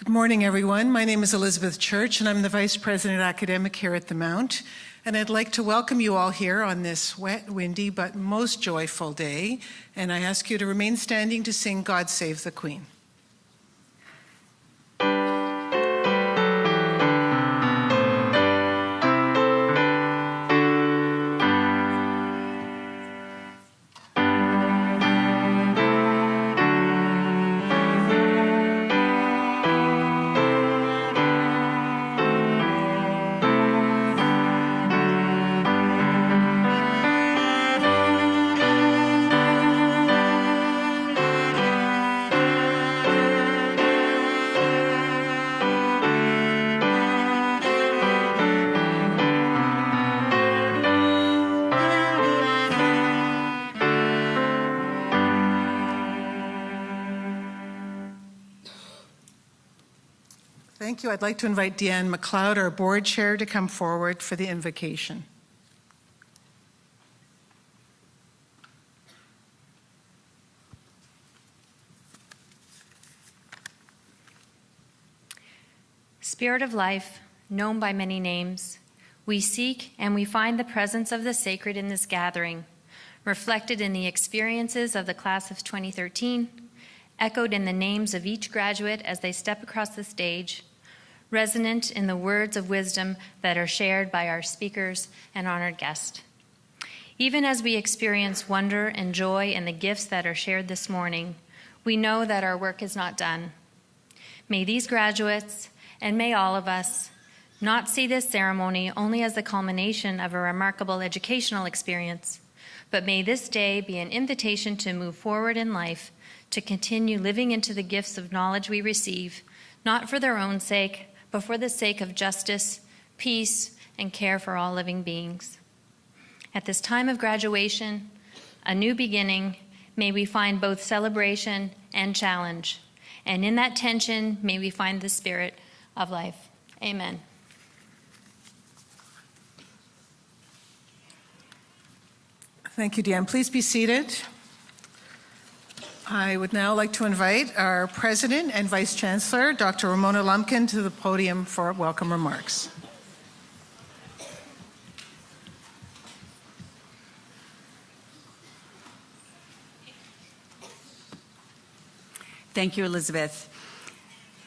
Good morning, everyone. My name is Elizabeth Church, and I'm the Vice President Academic here at the Mount. And I'd like to welcome you all here on this wet, windy, but most joyful day. And I ask you to remain standing to sing God Save the Queen. Thank you. I'd like to invite Deanne McLeod, our board chair, to come forward for the invocation. Spirit of life, known by many names, we seek and we find the presence of the sacred in this gathering, reflected in the experiences of the class of 2013, echoed in the names of each graduate as they step across the stage, resonant in the words of wisdom that are shared by our speakers and honored guest. Even as we experience wonder and joy in the gifts that are shared this morning, we know that our work is not done. May these graduates, and may all of us, not see this ceremony only as the culmination of a remarkable educational experience, but may this day be an invitation to move forward in life, to continue living into the gifts of knowledge we receive, not for their own sake, but for the sake of justice, peace, and care for all living beings. At this time of graduation, a new beginning, may we find both celebration and challenge. And in that tension, may we find the spirit of life. Amen. Thank you, Deanne. Please be seated. I would now like to invite our President and Vice Chancellor, Dr. Ramona Lumpkin, to the podium for welcome remarks. Thank you, Elizabeth.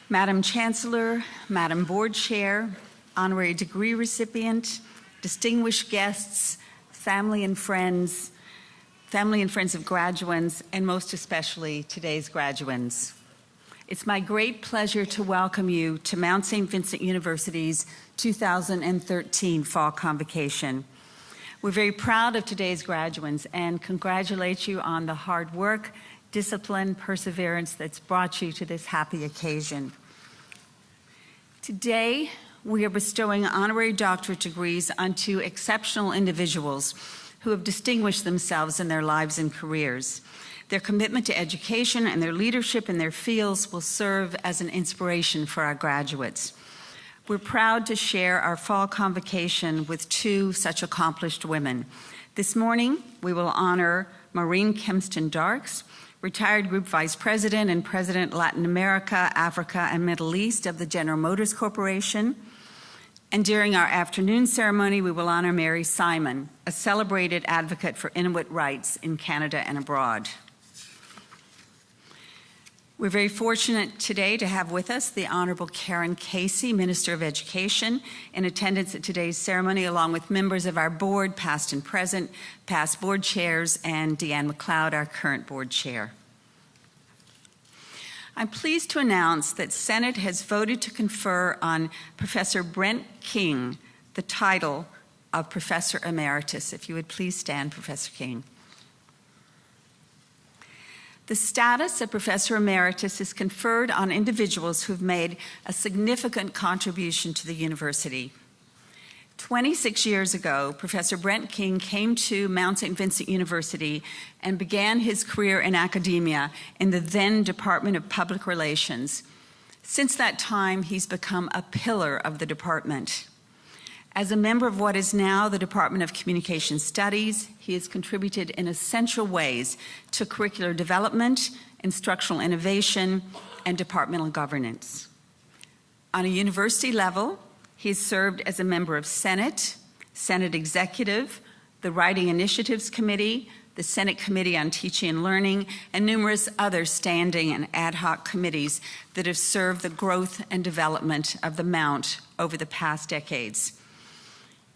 Madam Chancellor, Madam Board Chair, honorary degree recipient, distinguished guests, family and friends of graduands, and most especially today's graduands. It's my great pleasure to welcome you to Mount St. Vincent University's 2013 Fall Convocation. We're very proud of today's graduands and congratulate you on the hard work, discipline, perseverance that's brought you to this happy occasion. Today, we are bestowing honorary doctorate degrees on two exceptional individuals who have distinguished themselves in their lives and careers. Their commitment to education and their leadership in their fields will serve as an inspiration for our graduates. We're proud to share our fall convocation with two such accomplished women. This morning, we will honor Maureen Kempston-Darks, retired Group Vice President and President Latin America, Africa, and Middle East of the General Motors Corporation. And during our afternoon ceremony, we will honor Mary Simon, a celebrated advocate for Inuit rights in Canada and abroad. We're very fortunate today to have with us the Honorable Karen Casey, Minister of Education, in attendance at today's ceremony, along with members of our board, past and present, past board chairs, and Deanne McLeod, our current board chair. I'm pleased to announce that Senate has voted to confer on Professor Brent King the title of Professor Emeritus. If you would please stand, Professor King. The status of Professor Emeritus is conferred on individuals who have made a significant contribution to the university. 26 years ago, Professor Brent King came to Mount St. Vincent University and began his career in academia in the then Department of Public Relations. Since that time, he's become a pillar of the department. As a member of what is now the Department of Communication Studies, he has contributed in essential ways to curricular development, instructional innovation, and departmental governance. On a university level, he has served as a member of Senate, Senate Executive, the Writing Initiatives Committee, the Senate Committee on Teaching and Learning, and numerous other standing and ad hoc committees that have served the growth and development of the Mount over the past decades.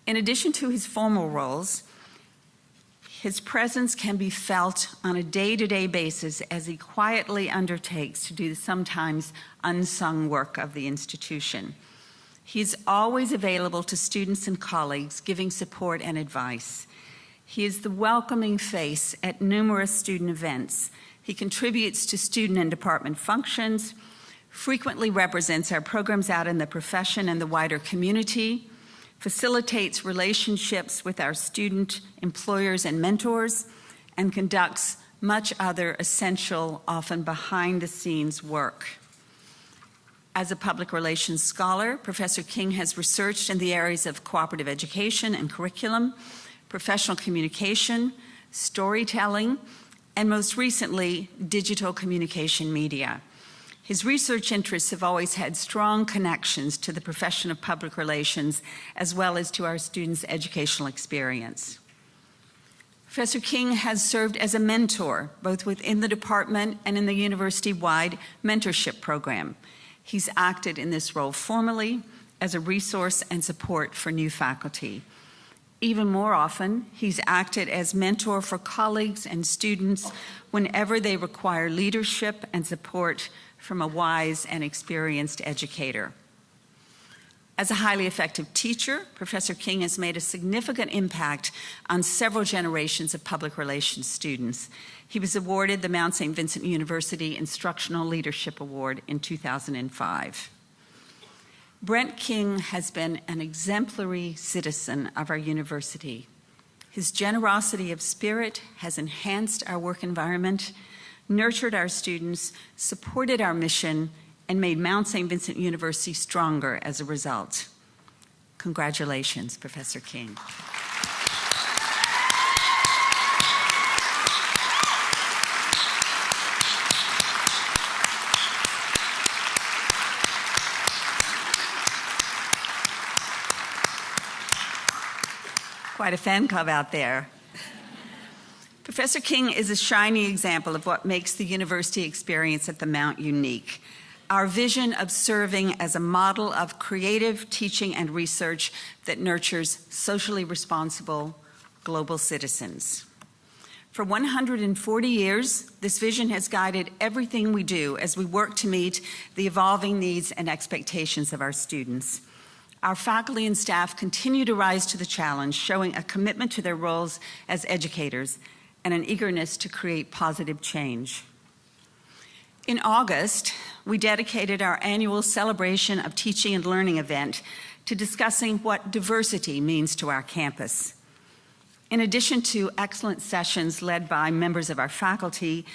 In addition to his formal roles, his presence can be felt on a day-to-day basis as he quietly undertakes to do the sometimes unsung work of the institution. He is always available to students and colleagues, giving support and advice. He is the welcoming face at numerous student events. He contributes to student and department functions, frequently represents our programs out in the profession and the wider community, facilitates relationships with our student employers and mentors, and conducts much other essential, often behind-the-scenes work. As a public relations scholar, Professor King has researched in the areas of cooperative education and curriculum, professional communication, storytelling, and most recently, digital communication media. His research interests have always had strong connections to the profession of public relations, as well as to our students' educational experience. Professor King has served as a mentor, both within the department and in the university-wide mentorship program. He's acted in this role formally as a resource and support for new faculty. Even more often, he's acted as mentor for colleagues and students whenever they require leadership and support from a wise and experienced educator. As a highly effective teacher, Professor King has made a significant impact on several generations of public relations students. He was awarded the Mount St. Vincent University Instructional Leadership Award in 2005. Brent King has been an exemplary citizen of our university. His generosity of spirit has enhanced our work environment, nurtured our students, supported our mission, and made Mount St. Vincent University stronger as a result. Congratulations, Professor King. Quite a fan club out there. Professor King is a shining example of what makes the university experience at the Mount unique. Our vision of serving as a model of creative teaching and research that nurtures socially responsible global citizens. For 140 years, this vision has guided everything we do as we work to meet the evolving needs and expectations of our students. Our faculty and staff continue to rise to the challenge, showing a commitment to their roles as educators and an eagerness to create positive change. In August, we dedicated our annual Celebration of Teaching and Learning event to discussing what diversity means to our campus. In addition to excellent sessions led by members of our faculty,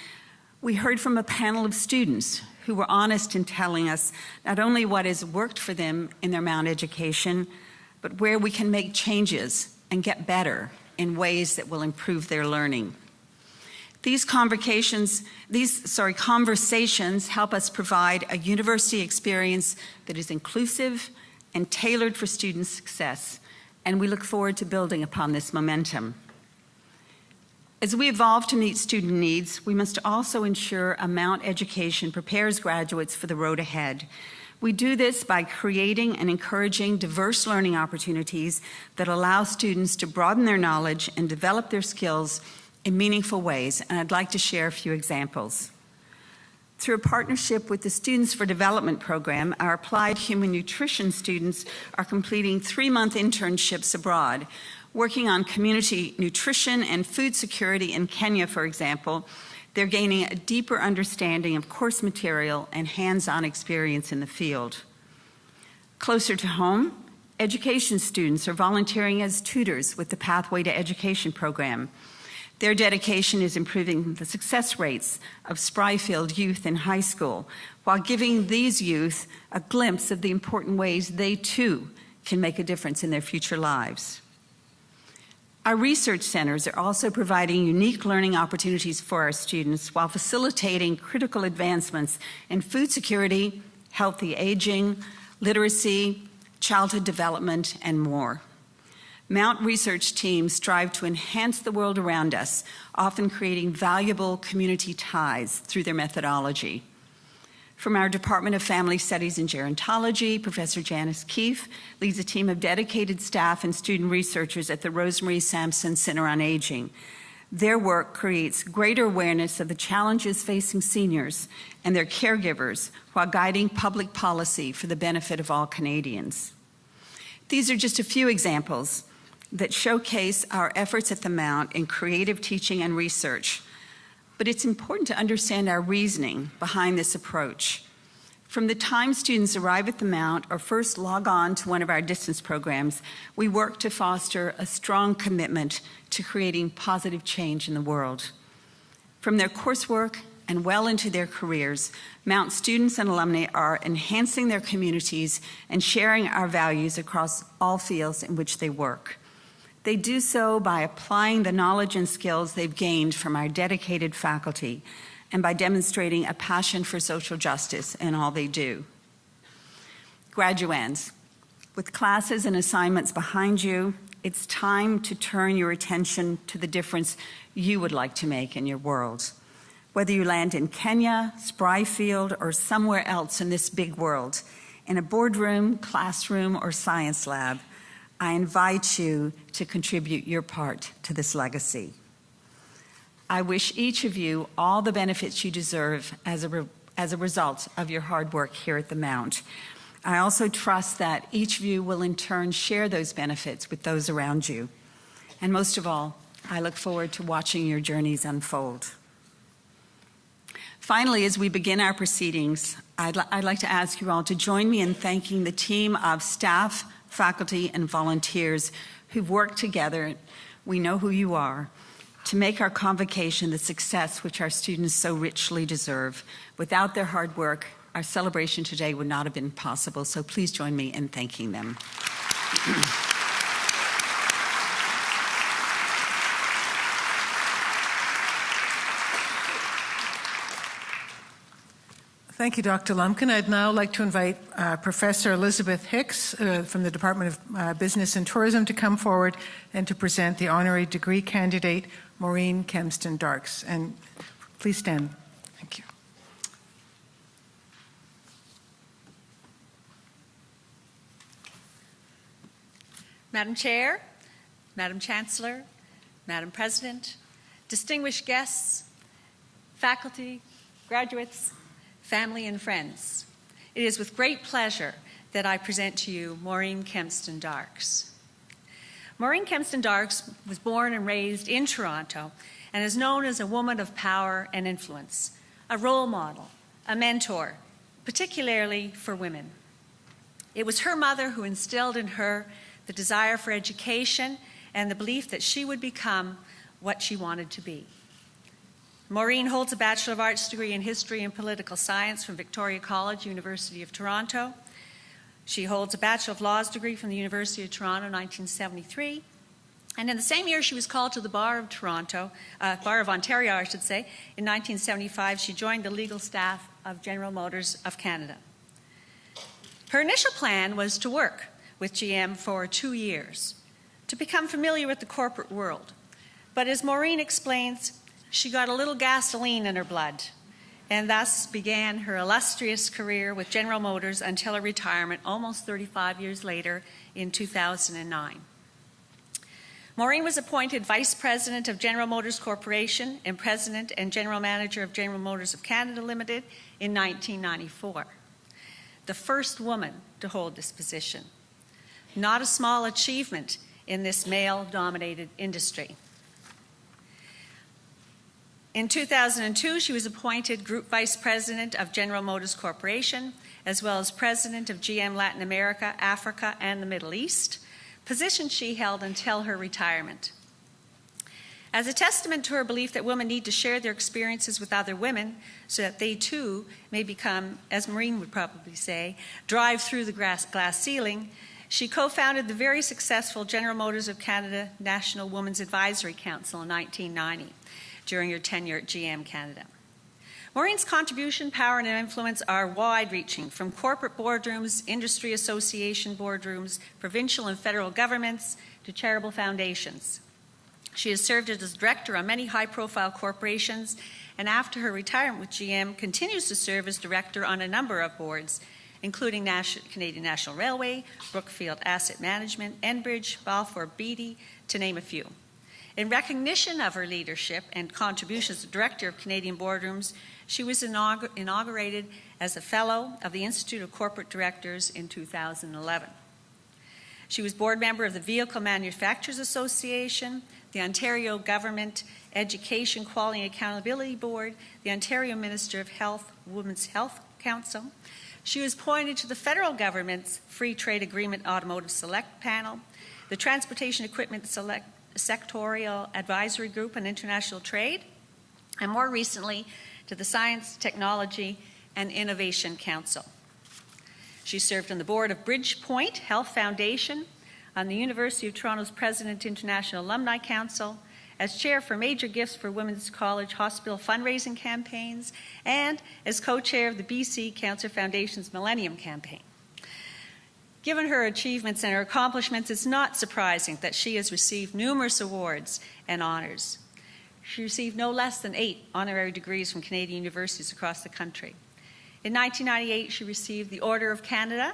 we heard from a panel of students who were honest in telling us not only what has worked for them in their Mount education, but where we can make changes and get better in ways that will improve their learning. These conversations help us provide a university experience that is inclusive and tailored for student success, and we look forward to building upon this momentum. As we evolve to meet student needs, we must also ensure a Mount education prepares graduates for the road ahead. We do this by creating and encouraging diverse learning opportunities that allow students to broaden their knowledge and develop their skills in meaningful ways, and I'd like to share a few examples. Through a partnership with the Students for Development program, our applied human nutrition students are completing 3-month internships abroad, working on community nutrition and food security in Kenya, for example. They're gaining a deeper understanding of course material and hands-on experience in the field. Closer to home, education students are volunteering as tutors with the Pathway to Education program. Their dedication is improving the success rates of Spryfield youth in high school, while giving these youth a glimpse of the important ways they too can make a difference in their future lives. Our research centers are also providing unique learning opportunities for our students while facilitating critical advancements in food security, healthy aging, literacy, childhood development, and more. Mount research teams strive to enhance the world around us, often creating valuable community ties through their methodology. From our Department of Family Studies and Gerontology, Professor Janice Keefe leads a team of dedicated staff and student researchers at the Rosemary Sampson Center on Aging. Their work creates greater awareness of the challenges facing seniors and their caregivers while guiding public policy for the benefit of all Canadians. These are just a few examples that showcase our efforts at the Mount in creative teaching and research. But it's important to understand our reasoning behind this approach. From the time students arrive at the Mount or first log on to one of our distance programs, we work to foster a strong commitment to creating positive change in the world. From their coursework and well into their careers, Mount students and alumni are enhancing their communities and sharing our values across all fields in which they work. They do so by applying the knowledge and skills they've gained from our dedicated faculty and by demonstrating a passion for social justice in all they do. Graduands, with classes and assignments behind you, it's time to turn your attention to the difference you would like to make in your world. Whether you land in Kenya, Spryfield, or somewhere else in this big world, in a boardroom, classroom, or science lab, I invite you to contribute your part to this legacy. I wish each of you all the benefits you deserve as a result of your hard work here at the Mount. I also trust that each of you will in turn share those benefits with those around you. And most of all, I look forward to watching your journeys unfold. Finally, as we begin our proceedings, I'd like to ask you all to join me in thanking the team of staff, faculty, and volunteers who've worked together, we know who you are, to make our convocation the success which our students so richly deserve. Without their hard work, our celebration today would not have been possible, so please join me in thanking them. Thank you, Dr. Lumpkin. I'd now like to invite Professor Elizabeth Hicks from the Department of Business and Tourism to come forward and to present the honorary degree candidate, Maureen Kempston-Darkes. And please stand. Thank you. Madam Chair, Madam Chancellor, Madam President, distinguished guests, faculty, graduates, family, and friends, it is with great pleasure that I present to you Maureen Kempston-Darkes. Maureen Kempston-Darkes was born and raised in Toronto and is known as a woman of power and influence, a role model, a mentor, particularly for women. It was her mother who instilled in her the desire for education and the belief that she would become what she wanted to be. Maureen holds a Bachelor of Arts degree in History and Political Science from Victoria College, University of Toronto. She holds a Bachelor of Laws degree from the University of Toronto in 1973. And in the same year, she was called to the Bar of Ontario, I should say. In 1975, she joined the legal staff of General Motors of Canada. Her initial plan was to work with GM for 2 years, to become familiar with the corporate world. But as Maureen explains, she got a little gasoline in her blood, and thus began her illustrious career with General Motors until her retirement almost 35 years later in 2009. Maureen was appointed Vice President of General Motors Corporation and President and General Manager of General Motors of Canada Limited in 1994. The first woman to hold this position. Not a small achievement in this male-dominated industry. In 2002, she was appointed Group Vice President of General Motors Corporation, as well as President of GM Latin America, Africa, and the Middle East, positions she held until her retirement. As a testament to her belief that women need to share their experiences with other women so that they too may become, as Maureen would probably say, drive through the glass ceiling, she co-founded the very successful General Motors of Canada National Women's Advisory Council in 1990. During her tenure at GM Canada. Maureen's contribution, power, and influence are wide-reaching, from corporate boardrooms, industry association boardrooms, provincial and federal governments, to charitable foundations. She has served as director on many high-profile corporations, and after her retirement with GM, continues to serve as director on a number of boards, including Canadian National Railway, Brookfield Asset Management, Enbridge, Balfour Beatty, to name a few. In recognition of her leadership and contributions as director of Canadian boardrooms, she was inaugurated as a Fellow of the Institute of Corporate Directors in 2011. She was board member of the Vehicle Manufacturers Association, the Ontario Government Education Quality and Accountability Board, the Ontario Minister of Health Women's Health Council. She was appointed to the federal government's Free Trade Agreement Automotive Select Panel, the Transportation Equipment Sectorial Advisory Group on International Trade, and more recently to the Science, Technology, and Innovation Council. She served on the board of Bridgepoint Health Foundation, on the University of Toronto's President International Alumni Council, as chair for Major Gifts for Women's College Hospital fundraising campaigns, and as co-chair of the BC Cancer Foundation's Millennium Campaign. Given her achievements and her accomplishments, it's not surprising that she has received numerous awards and honors. She received no less than 8 honorary degrees from Canadian universities across the country. In 1998, she received the Order of Canada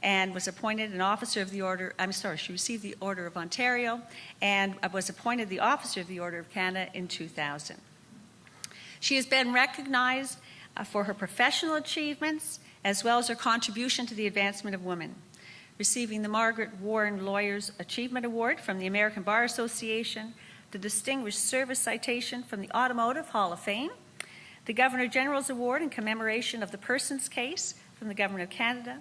and was appointed an officer of the Order, she received the Order of Ontario and was appointed the officer of the Order of Canada in 2000. She has been recognized for her professional achievements as well as her contribution to the advancement of women, receiving the Margaret Warren Lawyers Achievement Award from the American Bar Association, the Distinguished Service Citation from the Automotive Hall of Fame, the Governor General's Award in commemoration of the Persons Case from the Government of Canada,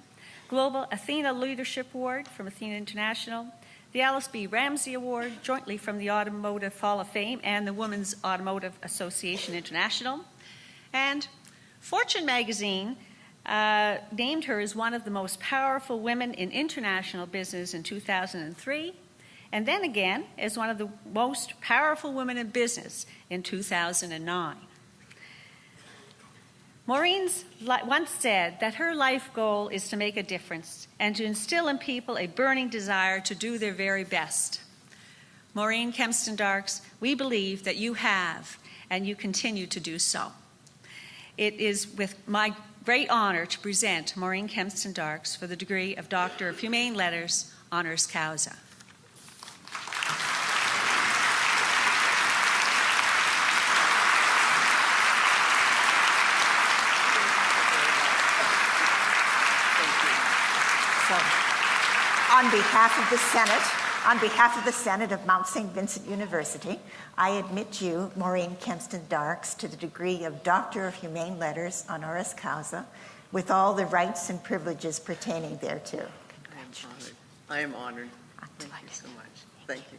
Global Athena Leadership Award from Athena International, the Alice B. Ramsey Award jointly from the Automotive Hall of Fame and the Women's Automotive Association International, and Fortune magazine named her as one of the most powerful women in international business in 2003, and then again as one of the most powerful women in business in 2009. Maureen once said that her life goal is to make a difference and to instill in people a burning desire to do their very best. Maureen Kempston Darkes, we believe that you have and you continue to do so. It is with my great honor to present Maureen Kempston Darkes for the degree of Doctor of Humane Letters, honoris causa. On behalf of the Senate of Mount St. Vincent University, I admit you, Maureen Kempston Darkes, to the degree of Doctor of Humane Letters, honoris causa, with all the rights and privileges pertaining thereto. Congratulations. I am honored. Thank you so much. Thank you.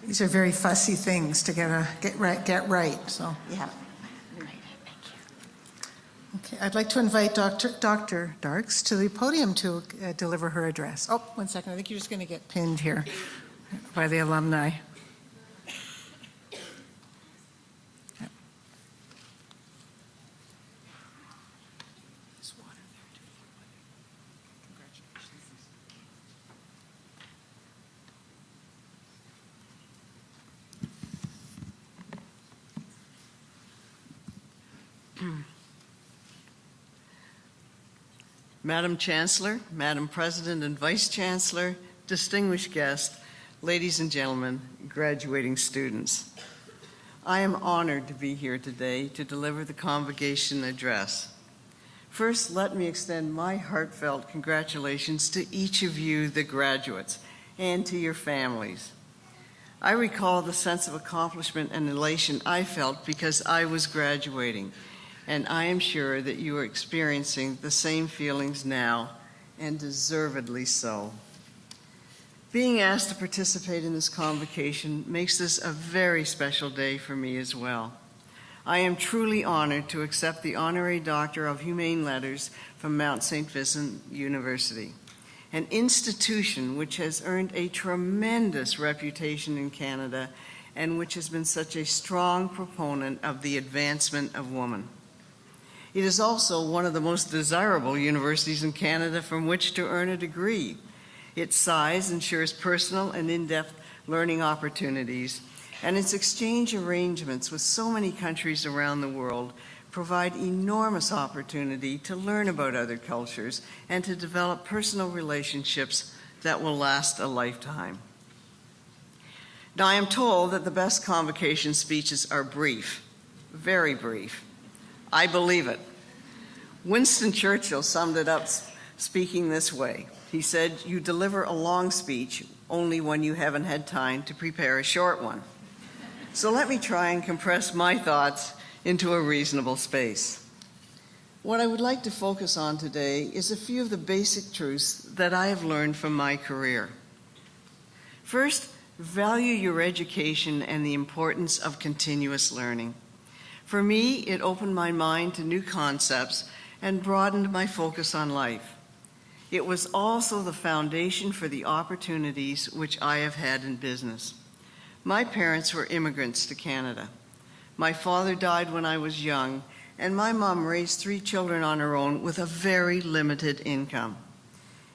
These are very fussy things to get right. So yeah. Okay, I'd like to invite Dr. Darkes to the podium to deliver her address. Oh, 1 second. I think you're just going to get pinned here by the alumni. Madam Chancellor, Madam President and Vice Chancellor, distinguished guests, ladies and gentlemen, graduating students. I am honored to be here today to deliver the convocation address. First, let me extend my heartfelt congratulations to each of you, the graduates, and to your families. I recall the sense of accomplishment and elation I felt because I was graduating, and I am sure that you are experiencing the same feelings now, and deservedly so. Being asked to participate in this convocation makes this a very special day for me as well. I am truly honored to accept the Honorary Doctor of Humane Letters from Mount St. Vincent University, an institution which has earned a tremendous reputation in Canada and which has been such a strong proponent of the advancement of women. It is also one of the most desirable universities in Canada from which to earn a degree. Its size ensures personal and in-depth learning opportunities, and its exchange arrangements with so many countries around the world provide enormous opportunity to learn about other cultures and to develop personal relationships that will last a lifetime. Now, I am told that the best convocation speeches are brief, very brief. I believe it. Winston Churchill summed it up speaking this way. He said, "You deliver a long speech only when you haven't had time to prepare a short one." So let me try and compress my thoughts into a reasonable space. What I would like to focus on today is a few of the basic truths that I have learned from my career. First, value your education and the importance of continuous learning. For me, it opened my mind to new concepts and broadened my focus on life. It was also the foundation for the opportunities which I have had in business. My parents were immigrants to Canada. My father died when I was young, and my mom raised 3 children on her own with a very limited income.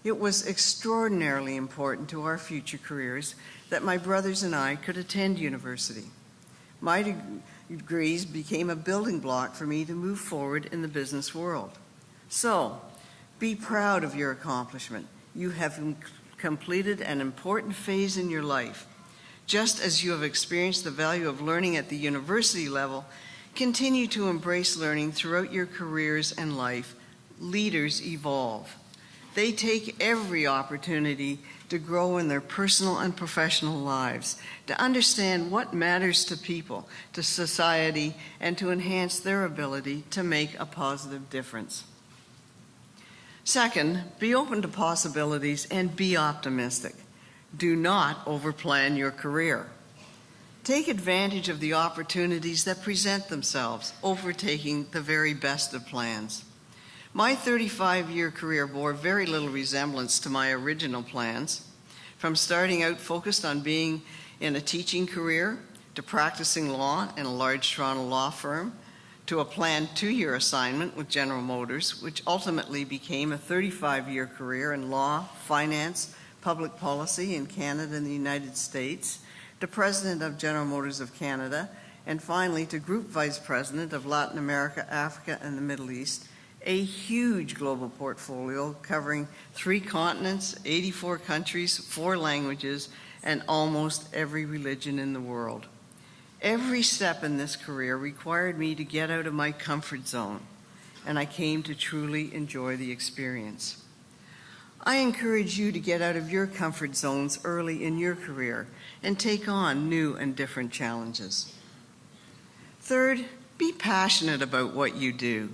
It was extraordinarily important to our future careers that my brothers and I could attend university. My degrees became a building block for me to move forward in the business world. So, be proud of your accomplishment. You have completed an important phase in your life. Just as you have experienced the value of learning at the university level, continue to embrace learning throughout your careers and life. Leaders evolve. They take every opportunity to grow in their personal and professional lives, to understand what matters to people, to society, and to enhance their ability to make a positive difference. Second, be open to possibilities and be optimistic. Do not overplan your career. Take advantage of the opportunities that present themselves, overtaking the very best of plans. My 35-year career bore very little resemblance to my original plans. From starting out focused on being in a teaching career, to practicing law in a large Toronto law firm, to a planned 2-year assignment with General Motors, which ultimately became a 35-year career in law, finance, public policy in Canada and the United States, to President of General Motors of Canada, and finally to Group Vice President of Latin America, Africa, and the Middle East, a huge global portfolio covering 3 continents, 84 countries, 4 languages, and almost every religion in the world. Every step in this career required me to get out of my comfort zone, and I came to truly enjoy the experience. I encourage you to get out of your comfort zones early in your career and take on new and different challenges. Third, be passionate about what you do.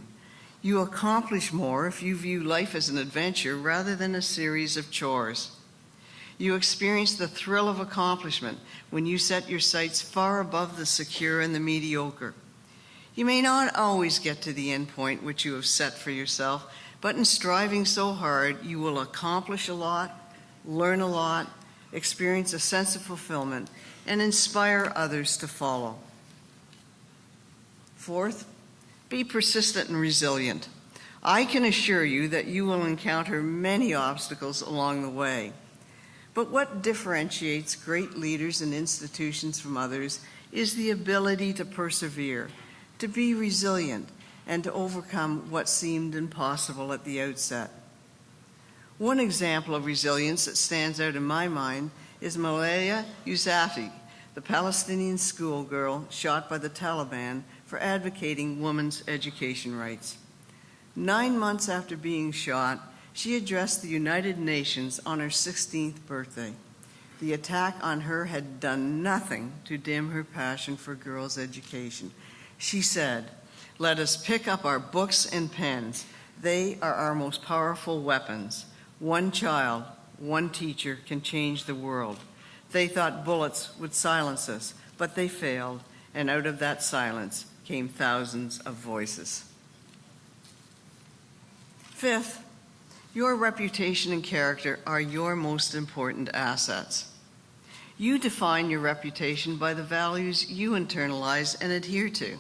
You accomplish more if you view life as an adventure rather than a series of chores. You experience the thrill of accomplishment when you set your sights far above the secure and the mediocre. You may not always get to the end point which you have set for yourself, but in striving so hard, you will accomplish a lot, learn a lot, experience a sense of fulfillment, and inspire others to follow. Fourth, be persistent and resilient. I can assure you that you will encounter many obstacles along the way. But what differentiates great leaders and institutions from others is the ability to persevere, to be resilient, and to overcome what seemed impossible at the outset. One example of resilience that stands out in my mind is Malaya Yousafzai, the Palestinian schoolgirl shot by the Taliban for advocating women's education rights. 9 months after being shot, she addressed the United Nations on her 16th birthday. The attack on her had done nothing to dim her passion for girls' education. She said, "Let us pick up our books and pens. They are our most powerful weapons. One child, one teacher can change the world." They thought bullets would silence us, but they failed, and out of that silence came thousands of voices. Fifth, your reputation and character are your most important assets. You define your reputation by the values you internalize and adhere to.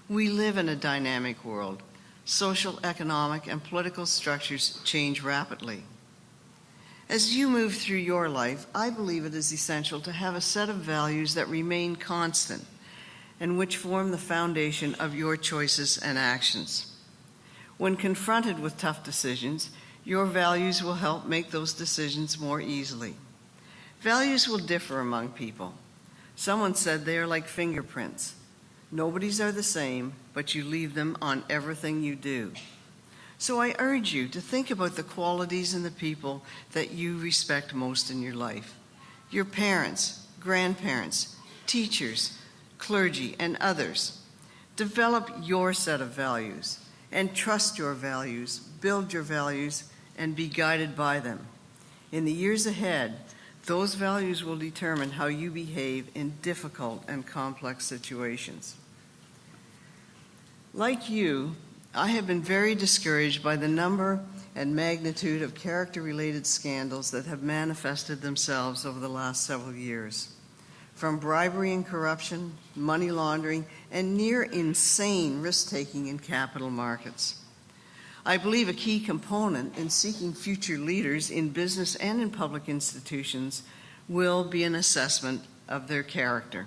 We live in a dynamic world. Social, economic, and political structures change rapidly. As you move through your life, I believe it is essential to have a set of values that remain constant and which form the foundation of your choices and actions. When confronted with tough decisions, your values will help make those decisions more easily. Values will differ among people. Someone said they are like fingerprints. Nobody's are the same, but you leave them on everything you do. So I urge you to think about the qualities in the people that you respect most in your life. Your parents, grandparents, teachers, clergy, and others. Develop your set of values and trust your values, build your values, and be guided by them. In the years ahead, those values will determine how you behave in difficult and complex situations. Like you, I have been very discouraged by the number and magnitude of character-related scandals that have manifested themselves over the last several years. From bribery and corruption, money laundering, and near insane risk-taking in capital markets. I believe a key component in seeking future leaders in business and in public institutions will be an assessment of their character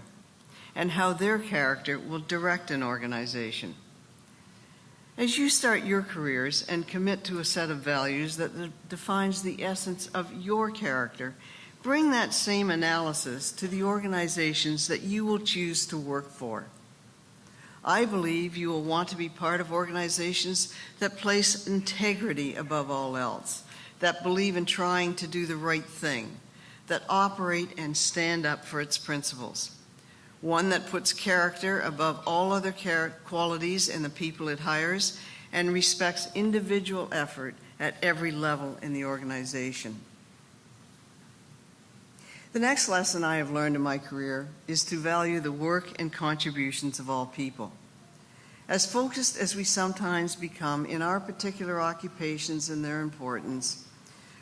and how their character will direct an organization. As you start your careers and commit to a set of values that defines the essence of your character, bring that same analysis to the organizations that you will choose to work for. I believe you will want to be part of organizations that place integrity above all else, that believe in trying to do the right thing, that operate and stand up for its principles. One that puts character above all other qualities in the people it hires and respects individual effort at every level in the organization. The next lesson I have learned in my career is to value the work and contributions of all people. As focused as we sometimes become in our particular occupations and their importance,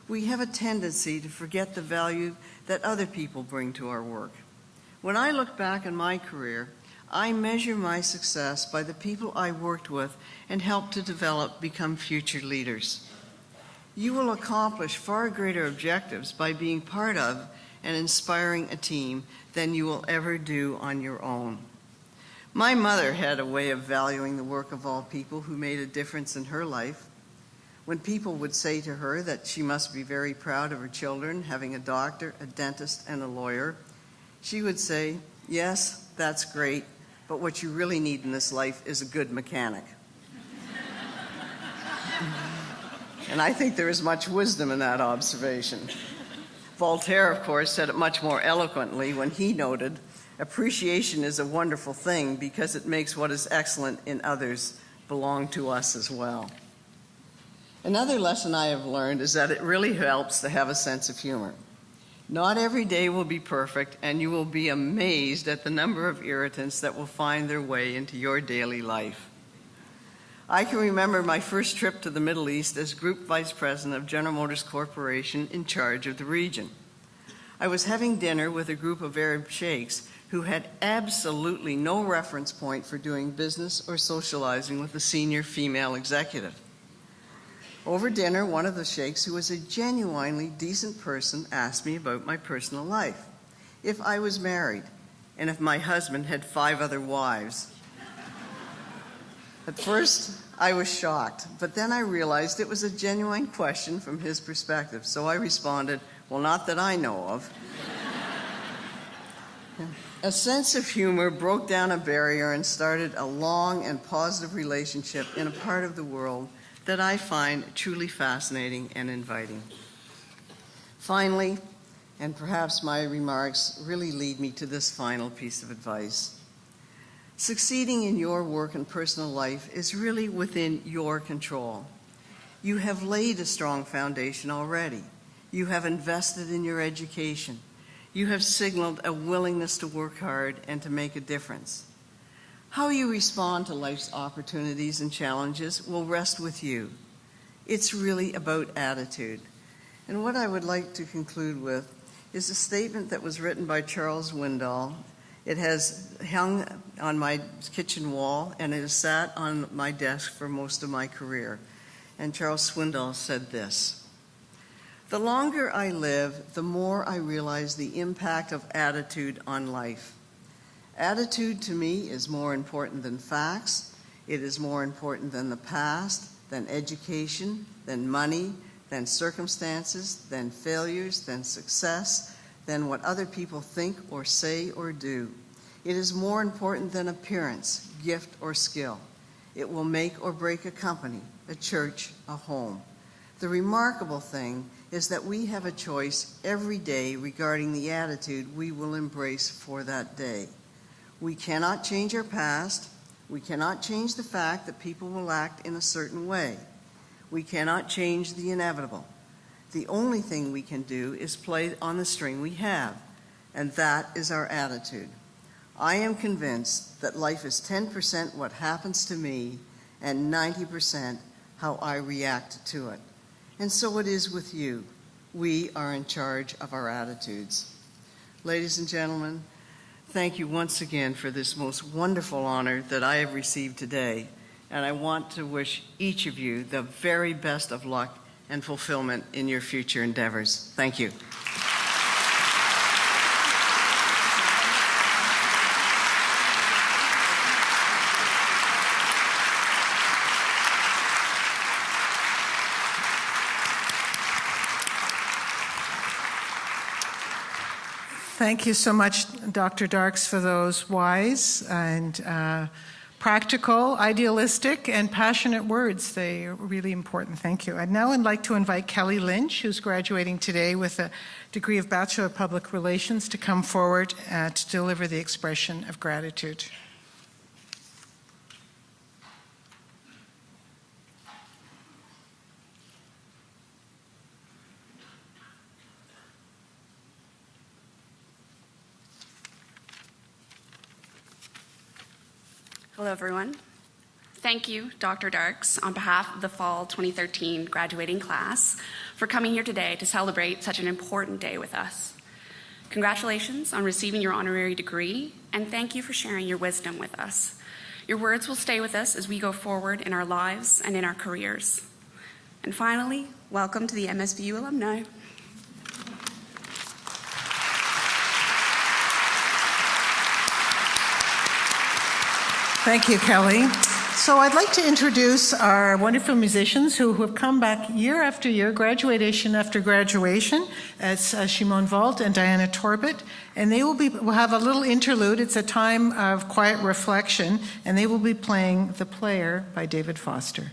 we have a tendency to forget the value that other people bring to our work. When I look back on my career, I measure my success by the people I worked with and helped to develop, become future leaders. You will accomplish far greater objectives by being part of and inspiring a team than you will ever do on your own. My mother had a way of valuing the work of all people who made a difference in her life. When people would say to her that she must be very proud of her children, having a doctor, a dentist, and a lawyer, she would say, "Yes, that's great, but what you really need in this life is a good mechanic." And I think there is much wisdom in that observation. Voltaire, of course, said it much more eloquently when he noted, "Appreciation is a wonderful thing because it makes what is excellent in others belong to us as well." Another lesson I have learned is that it really helps to have a sense of humor. Not every day will be perfect, and you will be amazed at the number of irritants that will find their way into your daily life. I can remember my first trip to the Middle East as Group Vice President of General Motors Corporation in charge of the region. I was having dinner with a group of Arab sheikhs who had absolutely no reference point for doing business or socializing with a senior female executive. Over dinner, one of the sheikhs, who was a genuinely decent person, asked me about my personal life, if I was married, and if my husband had 5 other wives. At first, I was shocked, but then I realized it was a genuine question from his perspective, so I responded, "Well, not that I know of." A sense of humor broke down a barrier and started a long and positive relationship in a part of the world that I find truly fascinating and inviting. Finally, and perhaps my remarks really lead me to this final piece of advice. Succeeding in your work and personal life is really within your control. You have laid a strong foundation already. You have invested in your education. You have signaled a willingness to work hard and to make a difference. How you respond to life's opportunities and challenges will rest with you. It's really about attitude. And what I would like to conclude with is a statement that was written by Charles Swindoll. It has hung on my kitchen wall, and it has sat on my desk for most of my career. And Charles Swindoll said this: "The longer I live, the more I realize the impact of attitude on life. Attitude to me is more important than facts. It is more important than the past, than education, than money, than circumstances, than failures, than success, than what other people think or say or do. It is more important than appearance, gift, or skill. It will make or break a company, a church, a home. The remarkable thing is that we have a choice every day regarding the attitude we will embrace for that day. We cannot change our past. We cannot change the fact that people will act in a certain way. We cannot change the inevitable. The only thing we can do is play on the string we have, and that is our attitude. I am convinced that life is 10% what happens to me and 90% how I react to it. And so it is with you. We are in charge of our attitudes." Ladies and gentlemen, thank you once again for this most wonderful honor that I have received today. And I want to wish each of you the very best of luck and fulfillment in your future endeavors. Thank you. Thank you so much, Dr. Darks, for those wise and practical, idealistic, and passionate words. They are really important. Thank you. I'd now like to invite Kelly Lynch, who's graduating today with a degree of Bachelor of Public Relations, to come forward to deliver the expression of gratitude. Hello, everyone. Thank you, Dr. Darks, on behalf of the Fall 2013 graduating class, for coming here today to celebrate such an important day with us. Congratulations on receiving your honorary degree, and thank you for sharing your wisdom with us. Your words will stay with us as we go forward in our lives and in our careers. And finally, welcome to the MSVU alumni. Thank you, Kelly. So I'd like to introduce our wonderful musicians who have come back year after year, graduation after graduation. It's Shimon Volt and Diana Torbett, and they will have a little interlude. It's a time of quiet reflection, and they will be playing The Player by David Foster.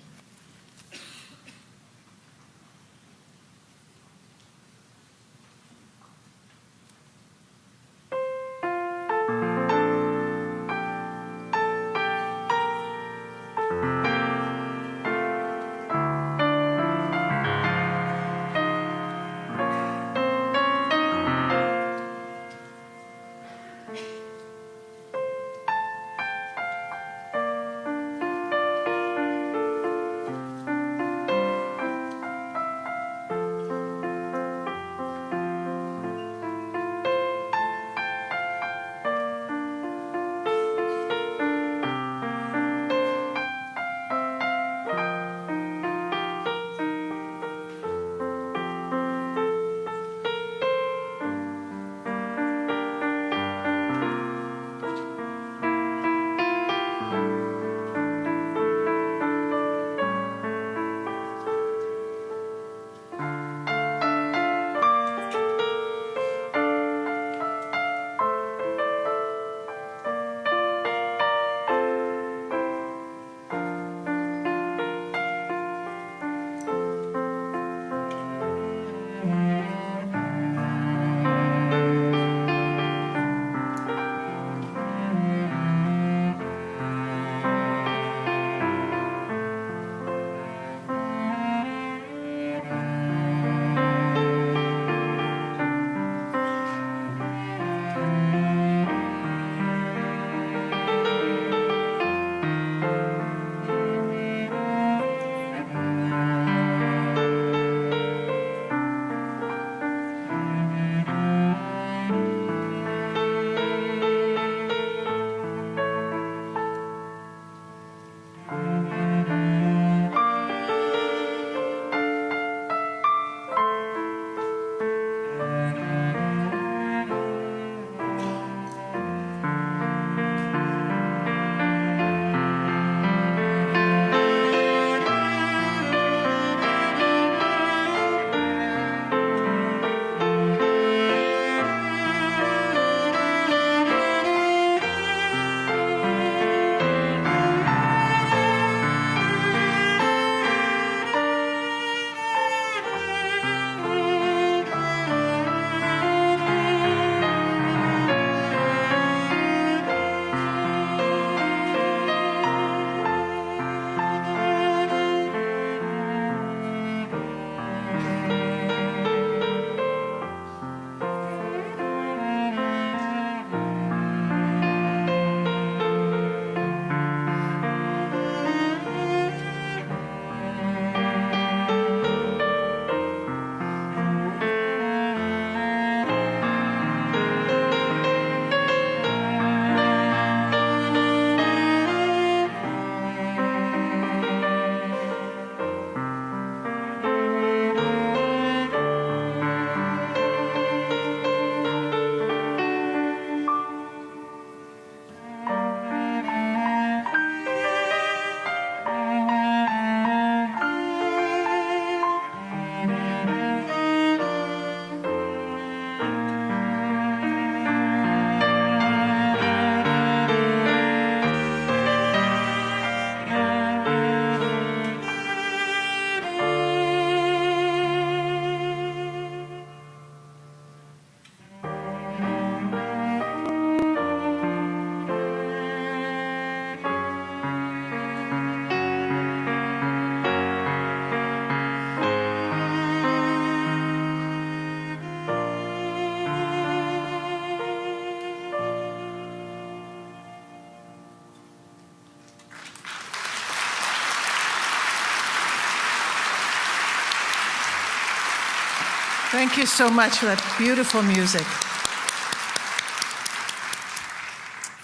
Thank you so much for that beautiful music.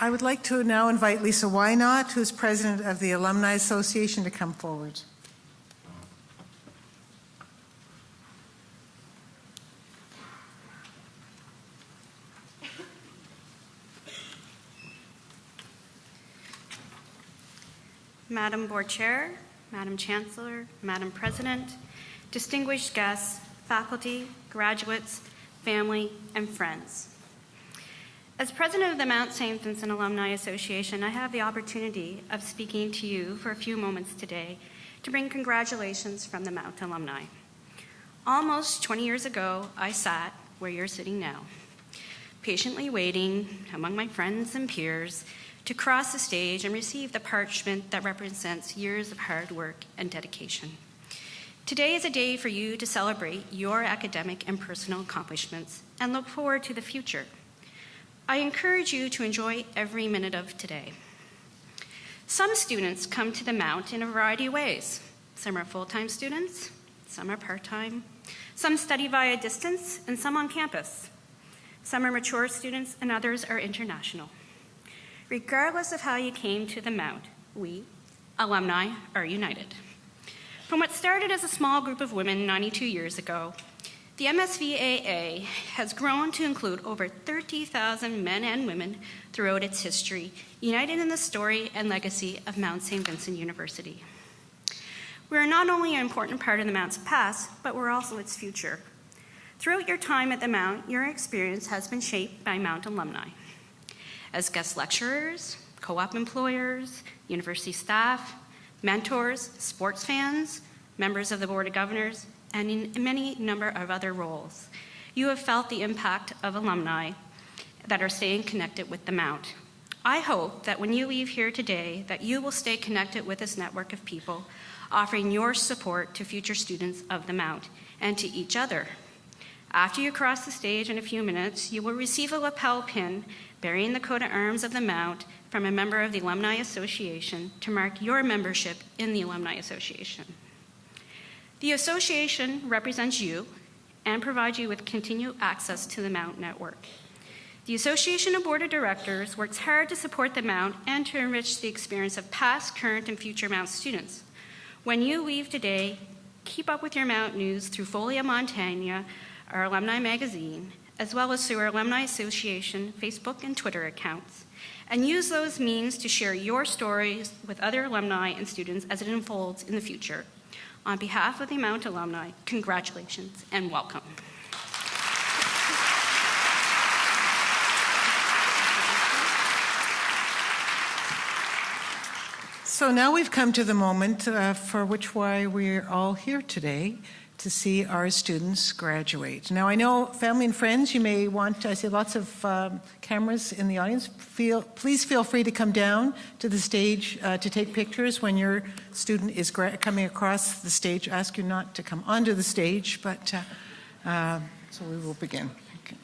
I would like to now invite Lisa Wynot, who's president of the Alumni Association, to come forward. Madam Board Chair, Madam Chancellor, Madam President, distinguished guests, faculty, graduates, family, and friends. As president of the Mount St. Vincent Alumni Association, I have the opportunity of speaking to you for a few moments today to bring congratulations from the Mount alumni. Almost 20 years ago, I sat where you're sitting now, patiently waiting among my friends and peers to cross the stage and receive the parchment that represents years of hard work and dedication. Today is a day for you to celebrate your academic and personal accomplishments and look forward to the future. I encourage you to enjoy every minute of today. Some students come to the Mount in a variety of ways. Some are full-time students, some are part-time, some study via distance, and some on campus. Some are mature students and others are international. Regardless of how you came to the Mount, we, alumni, are united. From what started as a small group of women 92 years ago, the MSVAA has grown to include over 30,000 men and women throughout its history, united in the story and legacy of Mount St. Vincent University. We are not only an important part of the Mount's past, but we're also its future. Throughout your time at the Mount, your experience has been shaped by Mount alumni. As guest lecturers, co-op employers, university staff, mentors, sports fans, members of the Board of Governors, and in many number of other roles, you have felt the impact of alumni that are staying connected with the Mount. I hope that when you leave here today, that you will stay connected with this network of people, offering your support to future students of the Mount and to each other. After you cross the stage in a few minutes, you will receive a lapel pin bearing the coat of arms of the Mount from a member of the Alumni Association to mark your membership in the Alumni Association. The association represents you and provides you with continued access to the Mount network. The Association Board of Directors works hard to support the Mount and to enrich the experience of past, current, and future Mount students. When you leave today, keep up with your Mount news through Folia Montana, our alumni magazine, as well as through our Alumni Association Facebook and Twitter accounts, and use those means to share your stories with other alumni and students as it unfolds in the future. On behalf of the Mount alumni, congratulations and welcome. So now we've come to the moment for which why we're all here today, to see our students graduate. Now I know family and friends, you may want, I see lots of cameras in the audience. Please feel free to come down to the stage to take pictures when your student is coming across the stage. I ask you not to come onto the stage, but so we will begin. Okay.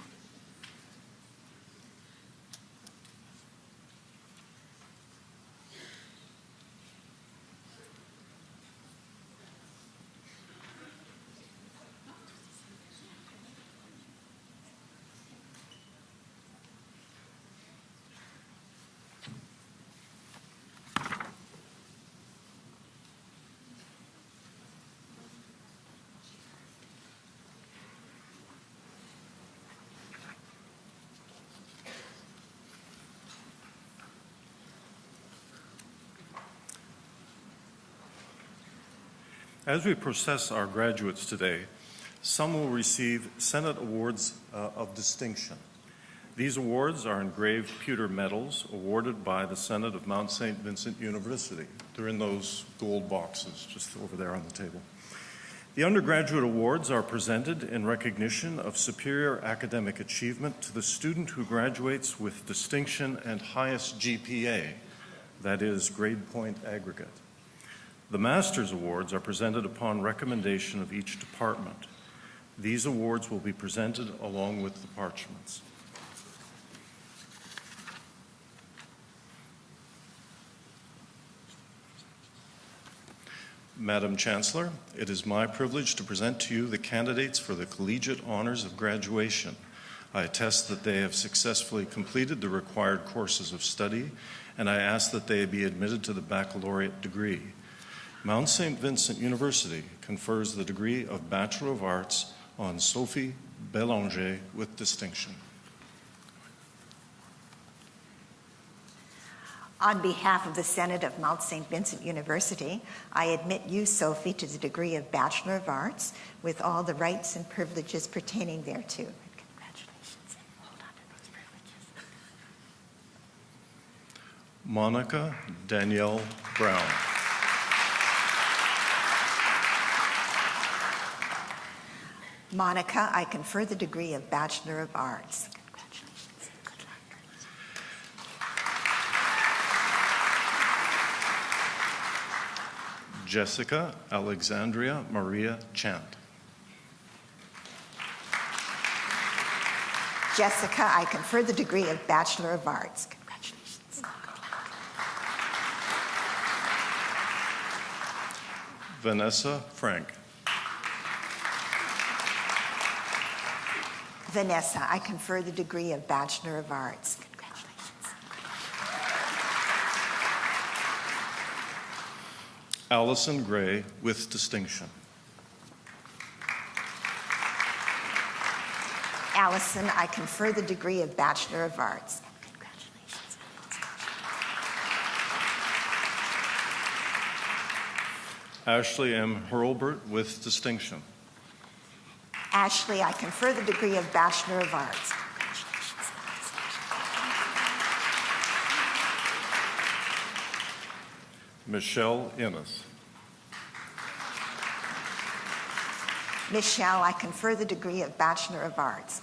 As we process our graduates today, some will receive Senate Awards of Distinction. These awards are engraved pewter medals awarded by the Senate of Mount St. Vincent University. They're in those gold boxes just over there on the table. The undergraduate awards are presented in recognition of superior academic achievement to the student who graduates with distinction and highest GPA, that is, grade point aggregate. The Master's Awards are presented upon recommendation of each department. These awards will be presented along with the parchments. Madam Chancellor, it is my privilege to present to you the candidates for the Collegiate Honors of Graduation. I attest that they have successfully completed the required courses of study, and I ask that they be admitted to the baccalaureate degree. Mount St. Vincent University confers the degree of Bachelor of Arts on Sophie Bélanger with distinction. On behalf of the Senate of Mount St. Vincent University, I admit you, Sophie, to the degree of Bachelor of Arts with all the rights and privileges pertaining thereto. Congratulations, and hold on to those privileges. Monica Danielle Brown. Monica, I confer the degree of Bachelor of Arts. Jessica Alexandria Maria Chant. Jessica, I confer the degree of Bachelor of Arts. Congratulations. Vanessa Frank. Vanessa, I confer the degree of Bachelor of Arts. Allison Gray with distinction. Allison, I confer the degree of Bachelor of Arts. Congratulations. Ashley M. Hurlbert with distinction. Ashley, I confer the degree of Bachelor of Arts. Michelle Innes. Michelle, I confer the degree of Bachelor of Arts.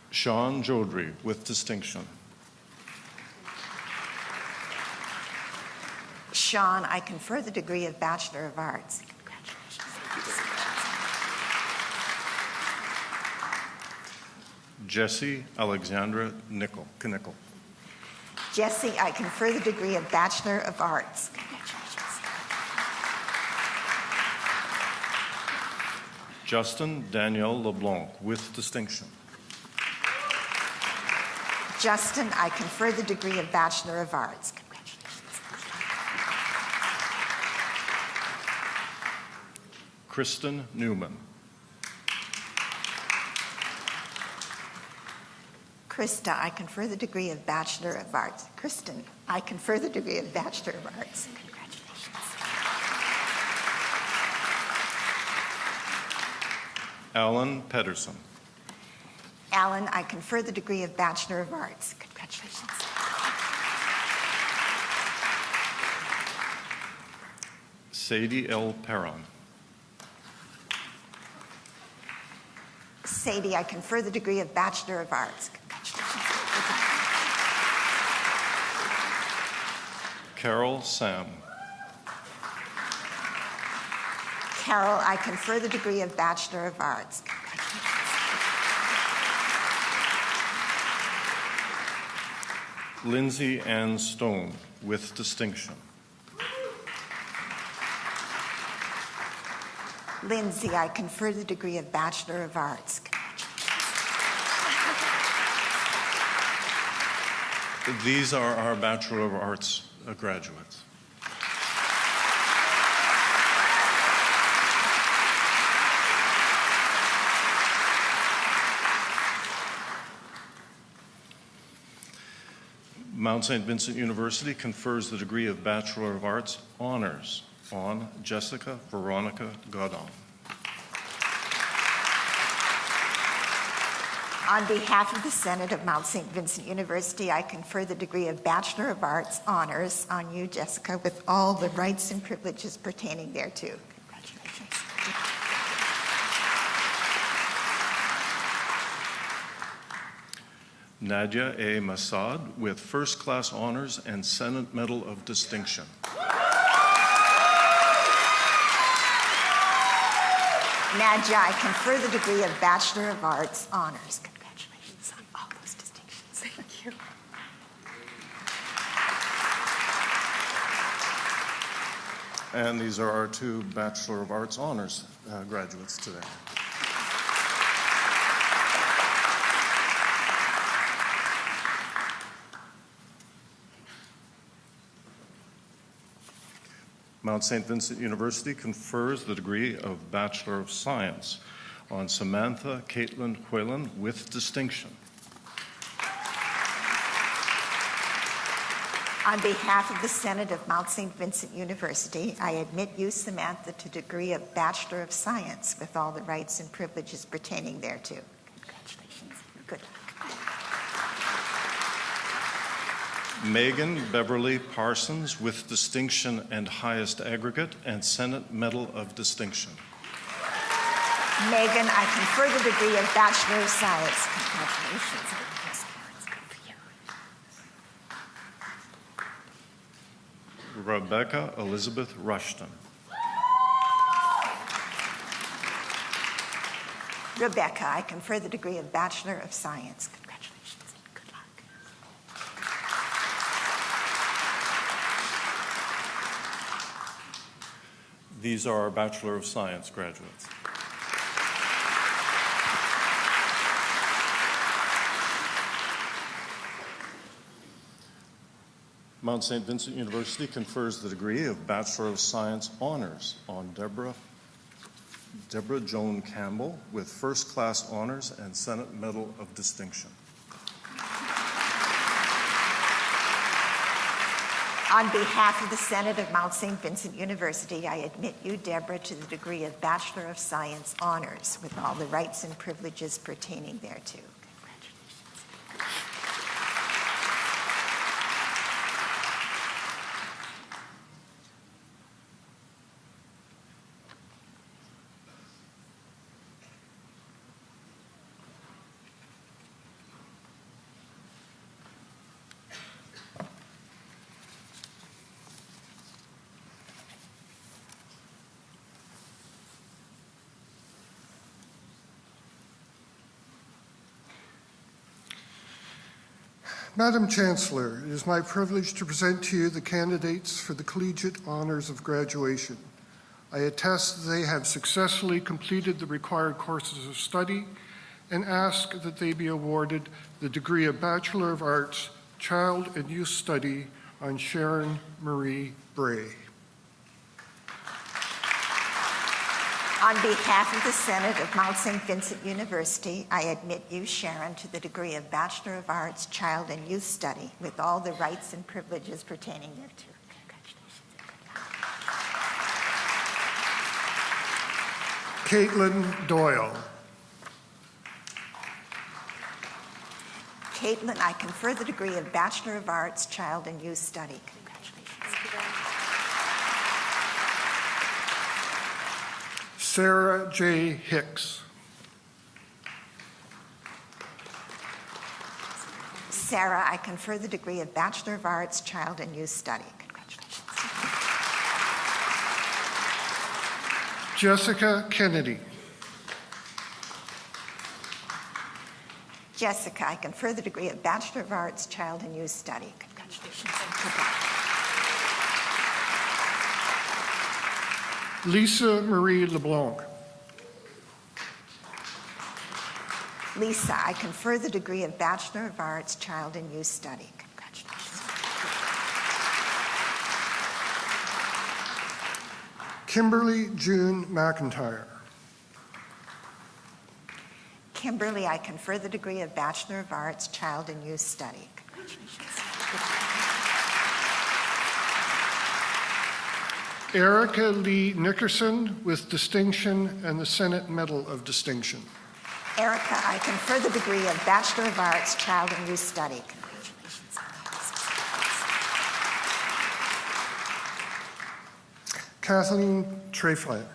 Sean Jodry with distinction. Sean, I confer the degree of Bachelor of Arts. Jessie Alexandra Knickel. Jessie, I confer the degree of Bachelor of Arts. Justin Danielle LeBlanc with distinction. Justin, I confer the degree of Bachelor of Arts. Kristen Newman. Krista, I confer the degree of Bachelor of Arts. Kristen, I confer the degree of Bachelor of Arts. Congratulations. Alan Pedersen. Alan, I confer the degree of Bachelor of Arts. Congratulations. Sadie L. Perron. Sadie, I confer the degree of Bachelor of Arts. Carol Sam. Carol, I confer the degree of Bachelor of Arts. Lindsay Ann Stone with distinction. Lindsay, I confer the degree of Bachelor of Arts. These are our Bachelor of Arts graduates. Mount St. Vincent University confers the degree of Bachelor of Arts Honors on Jessica Veronica Godon. On behalf of the Senate of Mount St. Vincent University, I confer the degree of Bachelor of Arts Honors on you, Jessica, with all the rights and privileges pertaining thereto. Congratulations. Nadia A. Masad with First Class Honors and Senate Medal of Distinction. Nadia, I confer the degree of Bachelor of Arts Honors. Congratulations on all those distinctions. Thank you. And these are our two Bachelor of Arts honors graduates today. Mount St. Vincent University confers the degree of Bachelor of Science on Samantha Caitlin Quaylen with distinction. On behalf of the Senate of Mount St. Vincent University, I admit you, Samantha, to the degree of Bachelor of Science with all the rights and privileges pertaining thereto. Congratulations. Good luck. Megan Beverly Parsons with distinction and highest aggregate and Senate Medal of Distinction. Megan, I confer the degree of Bachelor of Science. Congratulations. Rebecca Elizabeth Rushton. Rebecca, I confer the degree of Bachelor of Science. Congratulations and good luck. These are our Bachelor of Science graduates. Mount St. Vincent University confers the degree of Bachelor of Science honors on Deborah Joan Campbell with first class honors and Senate Medal of Distinction. On behalf of the Senate of Mount St. Vincent University, I admit you, Deborah, to the degree of Bachelor of Science honors with all the rights and privileges pertaining thereto. Madam Chancellor, it is my privilege to present to you the candidates for the Collegiate Honors of Graduation. I attest that they have successfully completed the required courses of study and ask that they be awarded the degree of Bachelor of Arts, Child and Youth Study on Sharon Marie Bray. On behalf of the Senate of Mount St. Vincent University, I admit you, Sharon, to the degree of Bachelor of Arts, Child and Youth Study with all the rights and privileges pertaining thereto. Caitlin Doyle. Caitlin, I confer the degree of Bachelor of Arts, Child and Youth Study. Sarah J. Hicks. Sarah, I confer the degree of Bachelor of Arts, Child and Youth Study. Congratulations. Jessica Kennedy. Jessica, I confer the degree of Bachelor of Arts, Child and Youth Study. Congratulations. Good luck. Lisa Marie LeBlanc. Lisa, I confer the degree of Bachelor of Arts, Child and Youth Study. Congratulations. Kimberly June McIntyre. Kimberly, I confer the degree of Bachelor of Arts, Child and Youth Study. Congratulations. Erica Lee Nickerson with distinction and the Senate Medal of Distinction. Erica, I confer the degree of Bachelor of Arts, Child and Youth Study. Congratulations. Kathleen Trefler.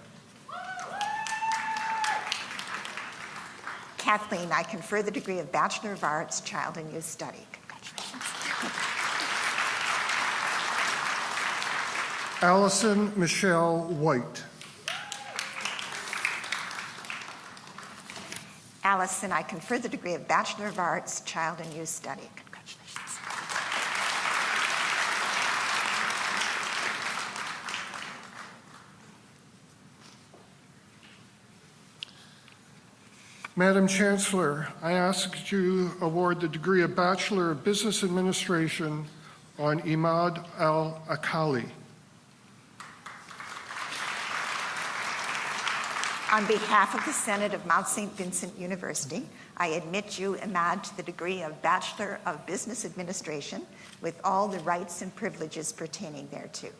Kathleen, I confer the degree of Bachelor of Arts, Child and Youth Study. Congratulations. Allison Michelle White. Allison, I confer the degree of Bachelor of Arts, Child and Youth Study. Congratulations. Madam Chancellor, I ask you to award the degree of Bachelor of Business Administration on Imad Al-Akali. On behalf of the Senate of Mount St. Vincent University, I admit you, Imad, to the degree of Bachelor of Business Administration with all the rights and privileges pertaining thereto.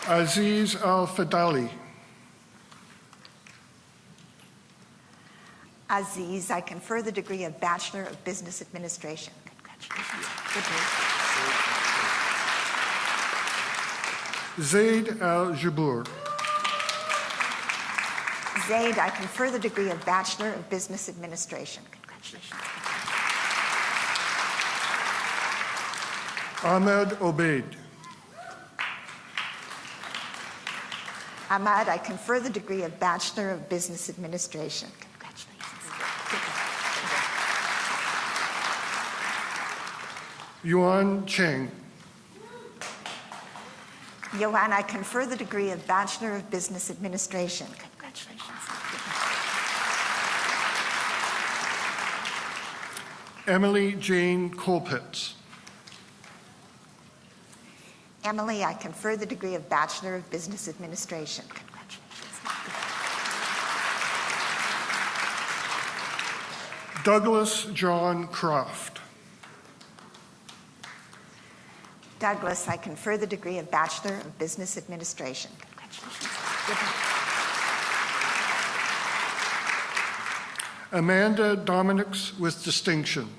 Aziz Al-Fadali. Aziz, I confer the degree of Bachelor of Business Administration. Congratulations. Zaid Al-Jabour. Zaid, I confer the degree of Bachelor of Business Administration. Congratulations. Ahmed Obeid. Ahmad, I confer the degree of Bachelor of Business Administration. Congratulations. Yuan Cheng. Yuan, I confer the degree of Bachelor of Business Administration. Congratulations. Emily Jane Colpitts. Emily, I confer the degree of Bachelor of Business Administration. Congratulations. Douglas John Croft. Douglas, I confer the degree of Bachelor of Business Administration. Congratulations. Amanda Dominics with distinction.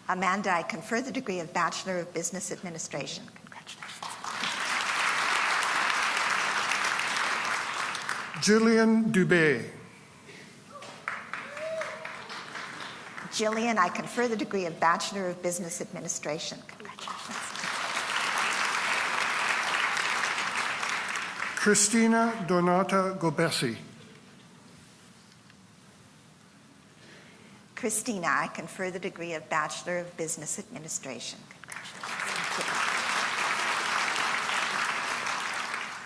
Amanda, I confer the degree of Bachelor of Business Administration. Congratulations. Jillian Dubé. Jillian, I confer the degree of Bachelor of Business Administration. Congratulations. Christina Donata Gobesi. Christina, I confer the degree of Bachelor of Business Administration. Congratulations.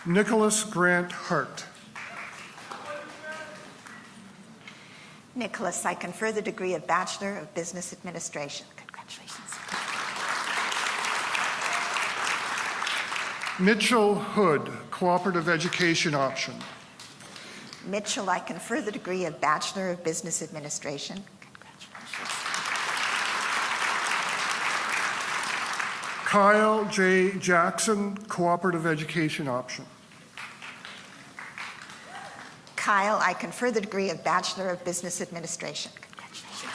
Nicholas Grant Hart. Nicholas, I confer the degree of Bachelor of Business Administration. Congratulations. Mitchell Hood, Cooperative Education Option. Mitchell, I confer the degree of Bachelor of Business Administration. Kyle J. Jackson, Cooperative Education Option. Kyle, I confer the degree of Bachelor of Business Administration. Congratulations.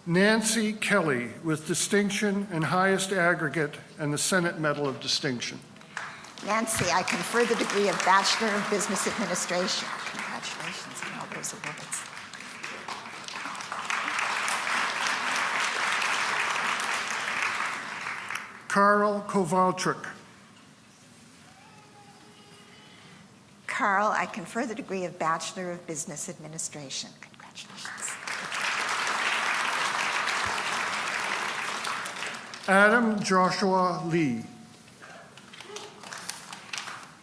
Nancy Kelly with distinction and highest aggregate and the Senate Medal of Distinction. Nancy, I confer the degree of Bachelor of Business Administration. Congratulations on all those awards. Carl Kowalczyk. Carl, I confer the degree of Bachelor of Business Administration. Congratulations. Adam Joshua Lee.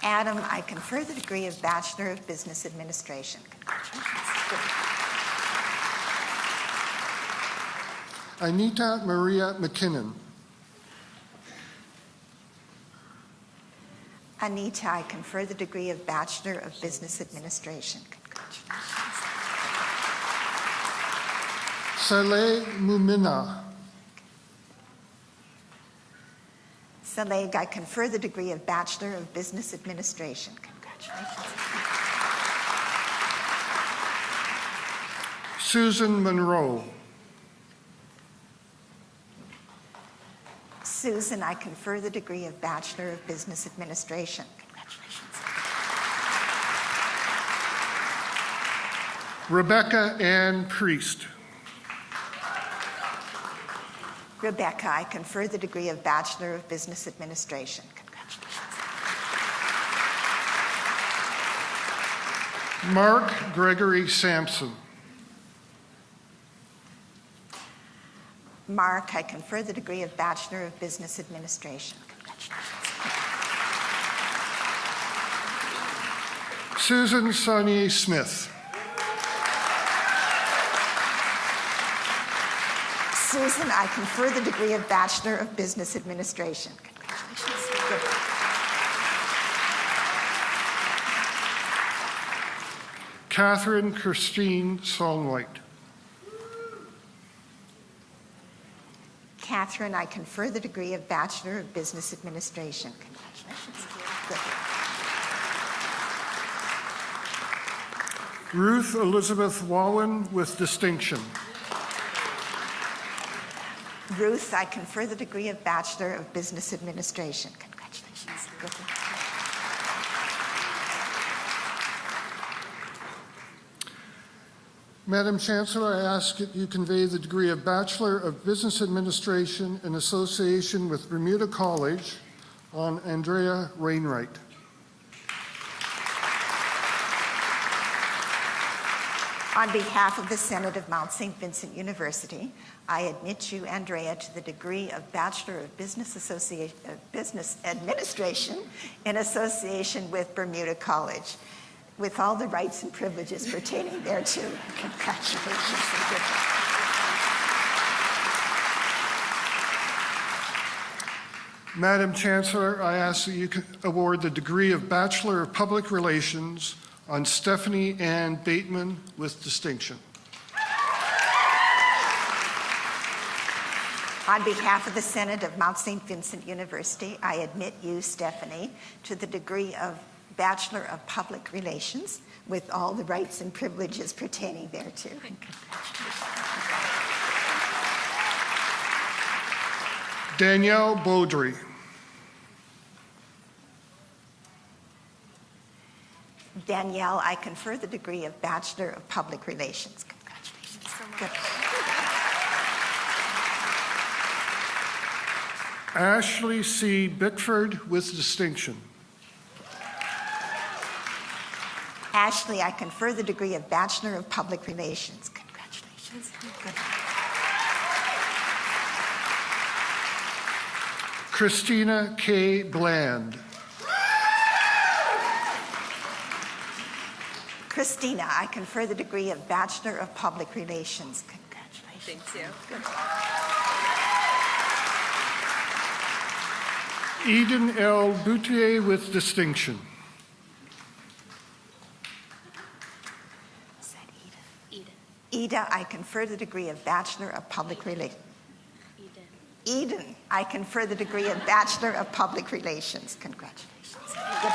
Adam, I confer the degree of Bachelor of Business Administration. Congratulations. Anita Maria McKinnon. Anita, I confer the degree of Bachelor of Business Administration. Congratulations. Saleh Mumina. Saleg, I confer the degree of Bachelor of Business Administration. Congratulations. Susan Monroe. Susan, I confer the degree of Bachelor of Business Administration. Congratulations. Rebecca Ann Priest. Rebecca, I confer the degree of Bachelor of Business Administration. Congratulations. Mark Gregory Sampson. Mark, I confer the degree of Bachelor of Business Administration. Susan Saunier Smith. Susan, I confer the degree of Bachelor of Business Administration. Congratulations. Good. Catherine Christine Solnwhite. Catherine, I confer the degree of Bachelor of Business Administration. Congratulations. Good. Ruth Elizabeth Wallen with distinction. Ruth, I confer the degree of Bachelor of Business Administration. Congratulations. Good. Madam Chancellor, I ask that you convey the degree of Bachelor of Business Administration in association with Bermuda College on Andrea Wainwright. On behalf of the Senate of Mount St. Vincent University, I admit you, Andrea, to the degree of Bachelor of Business Administration in association with Bermuda College, with all the rights and privileges pertaining thereto. Congratulations. Madam Chancellor, I ask that you award the degree of Bachelor of Public Relations on Stephanie Ann Bateman with distinction. On behalf of the Senate of Mount St. Vincent University, I admit you, Stephanie, to the degree of Bachelor of Public Relations with all the rights and privileges pertaining thereto. Danielle Beaudry. Danielle, I confer the degree of Bachelor of Public Relations. Congratulations. Good. Ashley C. Bickford with distinction. Ashley, I confer the degree of Bachelor of Public Relations. Congratulations. Good. Christina K. Bland. Christina, I confer the degree of Bachelor of Public Relations. Congratulations. Thank you. Good. Eden L. Boutier with distinction. Is that Eda? Eda, I confer the degree of Bachelor of Public Relations. Eden, I confer the degree of Bachelor of Public Relations. Congratulations. Good.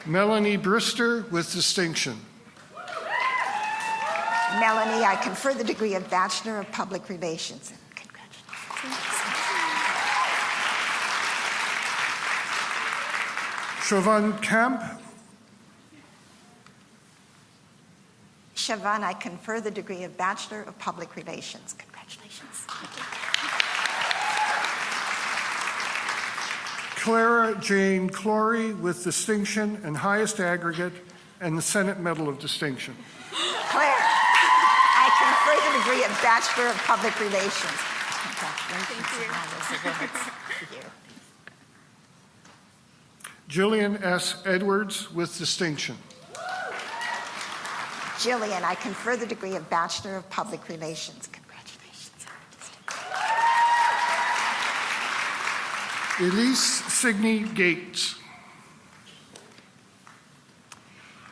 Melanie Brister with distinction. Melanie, I confer the degree of Bachelor of Public Relations. Congratulations. Siobhan Camp. Siobhan, I confer the degree of Bachelor of Public Relations. Congratulations. Clara Jane Clory with distinction and highest aggregate and the Senate Medal of Distinction. Claire, I confer the degree of Bachelor of Public Relations. Congratulations. Thank you. Jillian S. Edwards with distinction. Jillian, I confer the degree of Bachelor of Public Relations. Congratulations. Elise Signey Gates.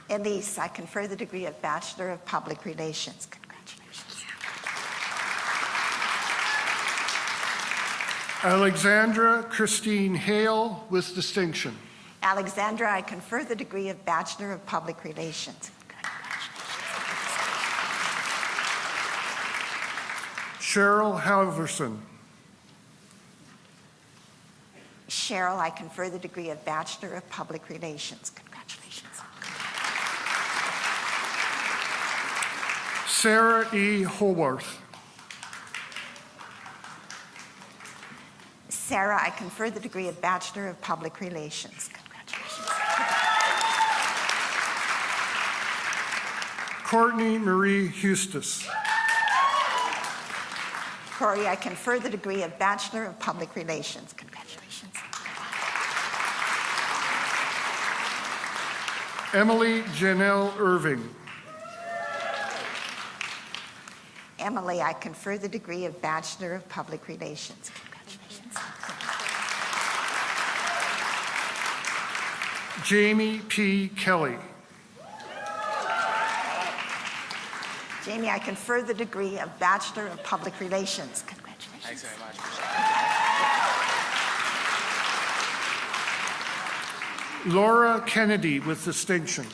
Elise, I confer the degree of Bachelor of Public Relations. Congratulations. Alexandra Christine Hale with distinction. Alexandra, I confer the degree of Bachelor of Public Relations. Cheryl Halverson. Cheryl, I confer the degree of Bachelor of Public Relations. Congratulations. Sarah E. Holworth. Sarah, I confer the degree of Bachelor of Public Relations. Congratulations. Courtney Marie Hustis. Corey, I confer the degree of Bachelor of Public Relations. Congratulations. Emily Janelle Irving. Emily, I confer the degree of Bachelor of Public Relations. Congratulations. Jamie P. Kelly. Jamie, I confer the degree of Bachelor of Public Relations. Congratulations. Thanks very much. Laura Kennedy with distinction.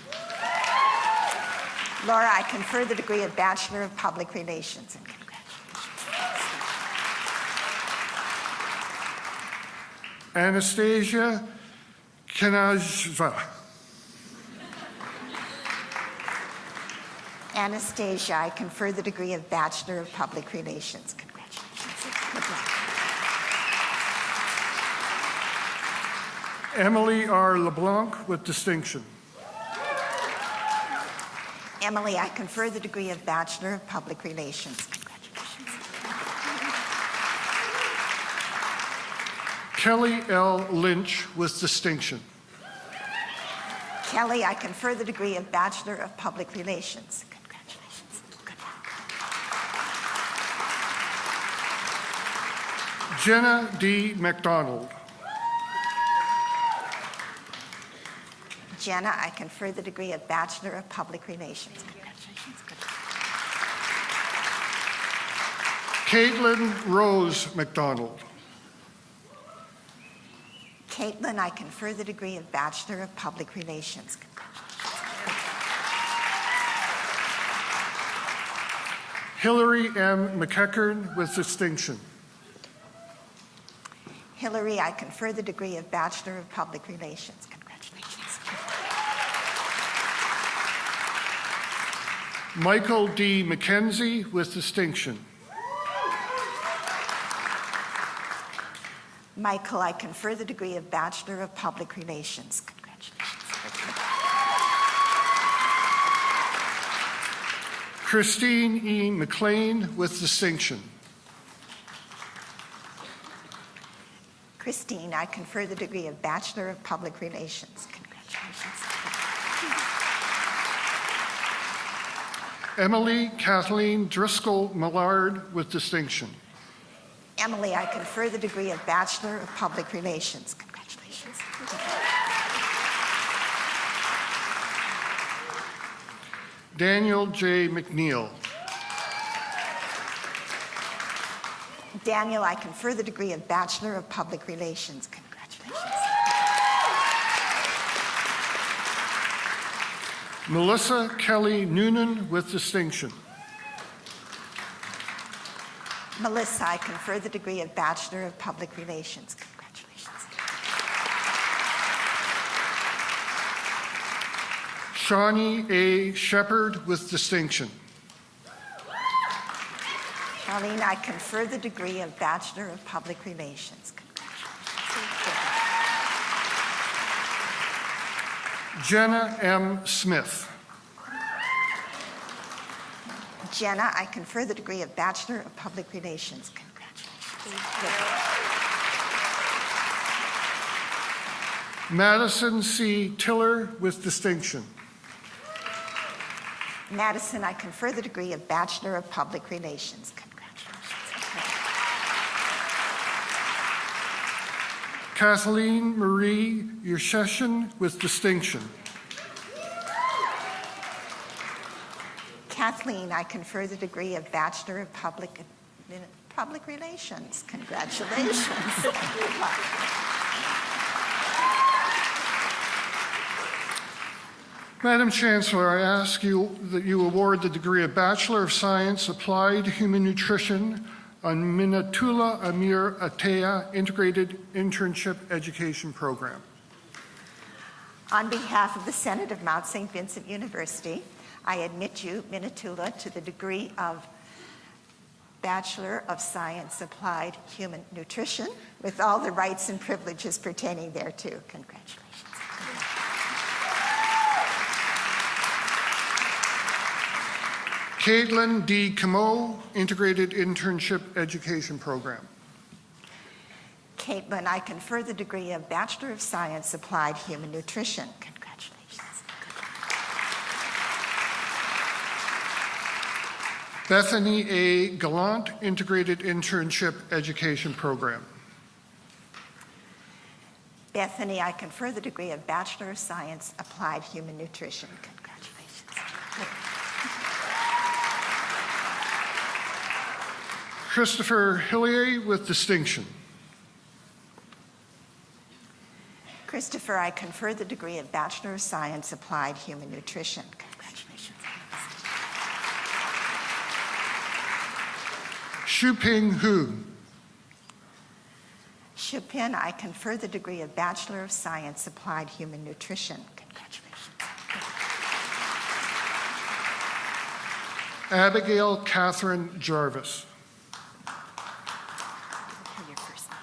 Laura, I confer the degree of Bachelor of Public Relations. And congratulations. Anastasia Kanajva. Anastasia, I confer the degree of Bachelor of Public Relations. Congratulations. Good luck. Emily R. LeBlanc with distinction. Emily, I confer the degree of Bachelor of Public Relations. Congratulations. Kelly L. Lynch with distinction. Kelly, I confer the degree of Bachelor of Public Relations. Congratulations. Good luck. Jenna D. McDonald. Jenna, I confer the degree of Bachelor of Public Relations. Congratulations. Good luck. Caitlin Rose McDonald. Caitlin, I confer the degree of Bachelor of Public Relations. Congratulations. Hillary M. McEachern with distinction. Hillary, I confer the degree of Bachelor of Public Relations. Congratulations. Michael D. McKenzie with distinction. Michael, I confer the degree of Bachelor of Public Relations. Congratulations. Christine E. McLean with distinction. Christine, I confer the degree of Bachelor of Public Relations. Congratulations. Emily Kathleen Driscoll Millard with distinction. Emily, I confer the degree of Bachelor of Public Relations. Congratulations. Daniel J. McNeil. Daniel, I confer the degree of Bachelor of Public Relations. Congratulations. Melissa Kelly Noonan with distinction. Melissa, I confer the degree of Bachelor of Public Relations. Congratulations. Shawnee A. Shepard with distinction. Charlene, I confer the degree of Bachelor of Public Relations. Congratulations. Jenna M. Smith. Jenna, I confer the degree of Bachelor of Public Relations. Congratulations. Madison C. Tiller with distinction. Madison, I confer the degree of Bachelor of Public Relations. Congratulations. Kathleen Marie Yersheshin with distinction. Kathleen, I confer the degree of Bachelor of Public Relations. Congratulations. Good luck. Madam Chancellor, I ask you that you award the degree of Bachelor of Science Applied Human Nutrition on Minatula Amir Atea Integrated Internship Education Program. On behalf of the Senate of Mount St. Vincent University, I admit you, Minatula, to the degree of Bachelor of Science Applied Human Nutrition with all the rights and privileges pertaining thereto. Congratulations. Caitlin D. Camo, Integrated Internship Education Program. Caitlin, I confer the degree of Bachelor of Science, Applied Human Nutrition. Congratulations. Bethany A. Gallant, Integrated Internship Education Program. Bethany, I confer the degree of Bachelor of Science, Applied Human Nutrition. Congratulations. Christopher Hillier with distinction. Christopher, I confer the degree of Bachelor of Science, Applied Human Nutrition. Congratulations. Shuping Hu. Shupin, I confer the degree of Bachelor of Science, Applied Human Nutrition. Congratulations. Abigail Catherine Jarvis. Your first name,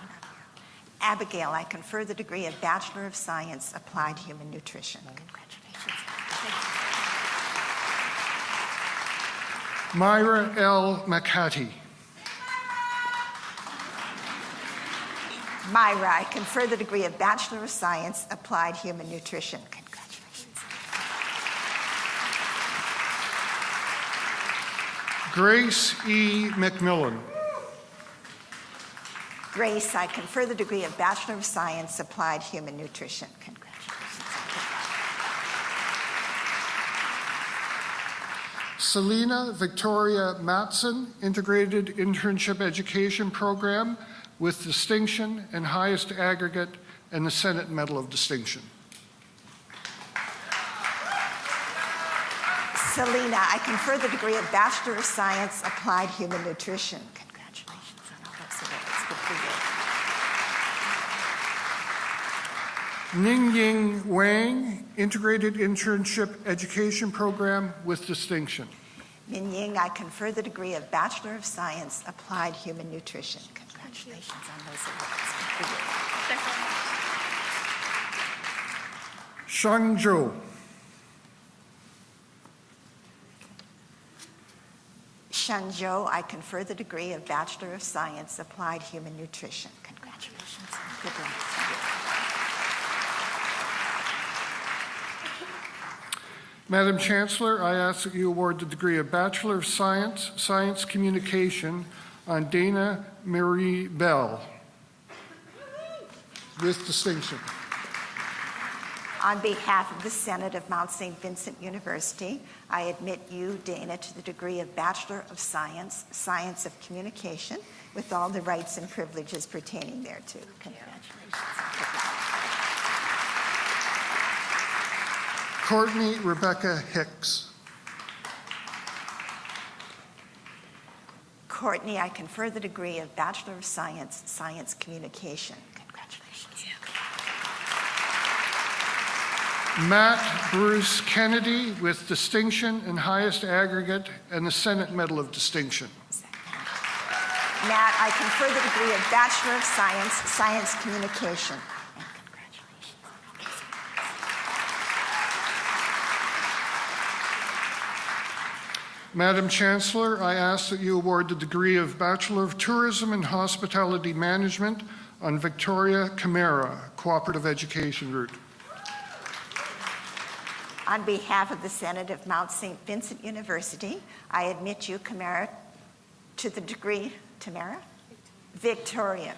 Abigail, I confer the degree of Bachelor of Science, Applied Human Nutrition. Congratulations. Myra L. McCatty. Myra, I confer the degree of Bachelor of Science, Applied Human Nutrition. Congratulations. Grace E. McMillan. Grace, I confer the degree of Bachelor of Science, Applied Human Nutrition. Congratulations. Selena Victoria Matson, Integrated Internship Education Program with distinction and highest aggregate and the Senate Medal of Distinction. Selena, I confer the degree of Bachelor of Science, Applied Human Nutrition. Congratulations on all those awards. Good for you. Ningying Wang, Integrated Internship Education Program with distinction. Min Ying, I confer the degree of Bachelor of Science, Applied Human Nutrition. Congratulations on those awards. Good for you. Shang Zhou. Shang Zhou, I confer the degree of Bachelor of Science, Applied Human Nutrition. Congratulations. Good luck. Madam Chancellor, I ask that you award the degree of Bachelor of Science, Science Communication on Dana Marie Bell with distinction. On behalf of the Senate of Mount St. Vincent University, I admit you, Dana, to the degree of Bachelor of Science, Science of Communication, with all the rights and privileges pertaining thereto. Congratulations. Courtney Rebecca Hicks. Courtney, I confer the degree of Bachelor of Science, Science Communication. Congratulations. Matt Bruce Kennedy with distinction and highest aggregate and the Senate Medal of Distinction. Matt, I confer the degree of Bachelor of Science, Science Communication. And congratulations. Madam Chancellor, I ask that you award the degree of Bachelor of Tourism and Hospitality Management on Victoria Camara, Cooperative Education Route. On behalf of the Senate of Mount St. Vincent University, I admit you, Camara, to the degree, Tamara? Victoria.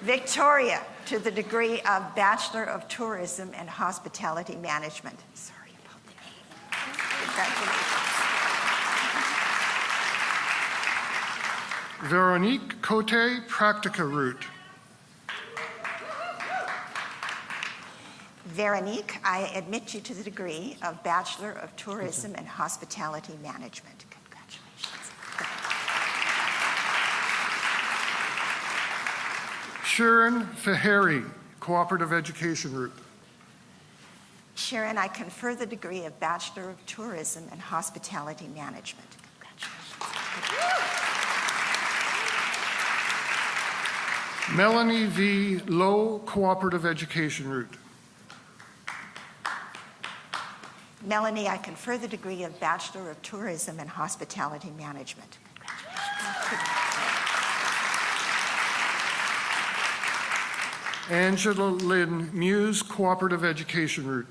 Victoria, to the degree of Bachelor of Tourism and Hospitality Management. Sorry about the name. Congratulations. Veronique Cote, Practica Route. Veronique, I admit you to the degree of Bachelor of Tourism and Hospitality Management. Congratulations. Sharon Faheri, Cooperative Education Route. Sharon, I confer the degree of Bachelor of Tourism and Hospitality Management. Congratulations. Melanie V. Lowe, Cooperative Education Route. Melanie, I confer the degree of Bachelor of Tourism and Hospitality Management. Angela Lynn Muse, Cooperative Education Route.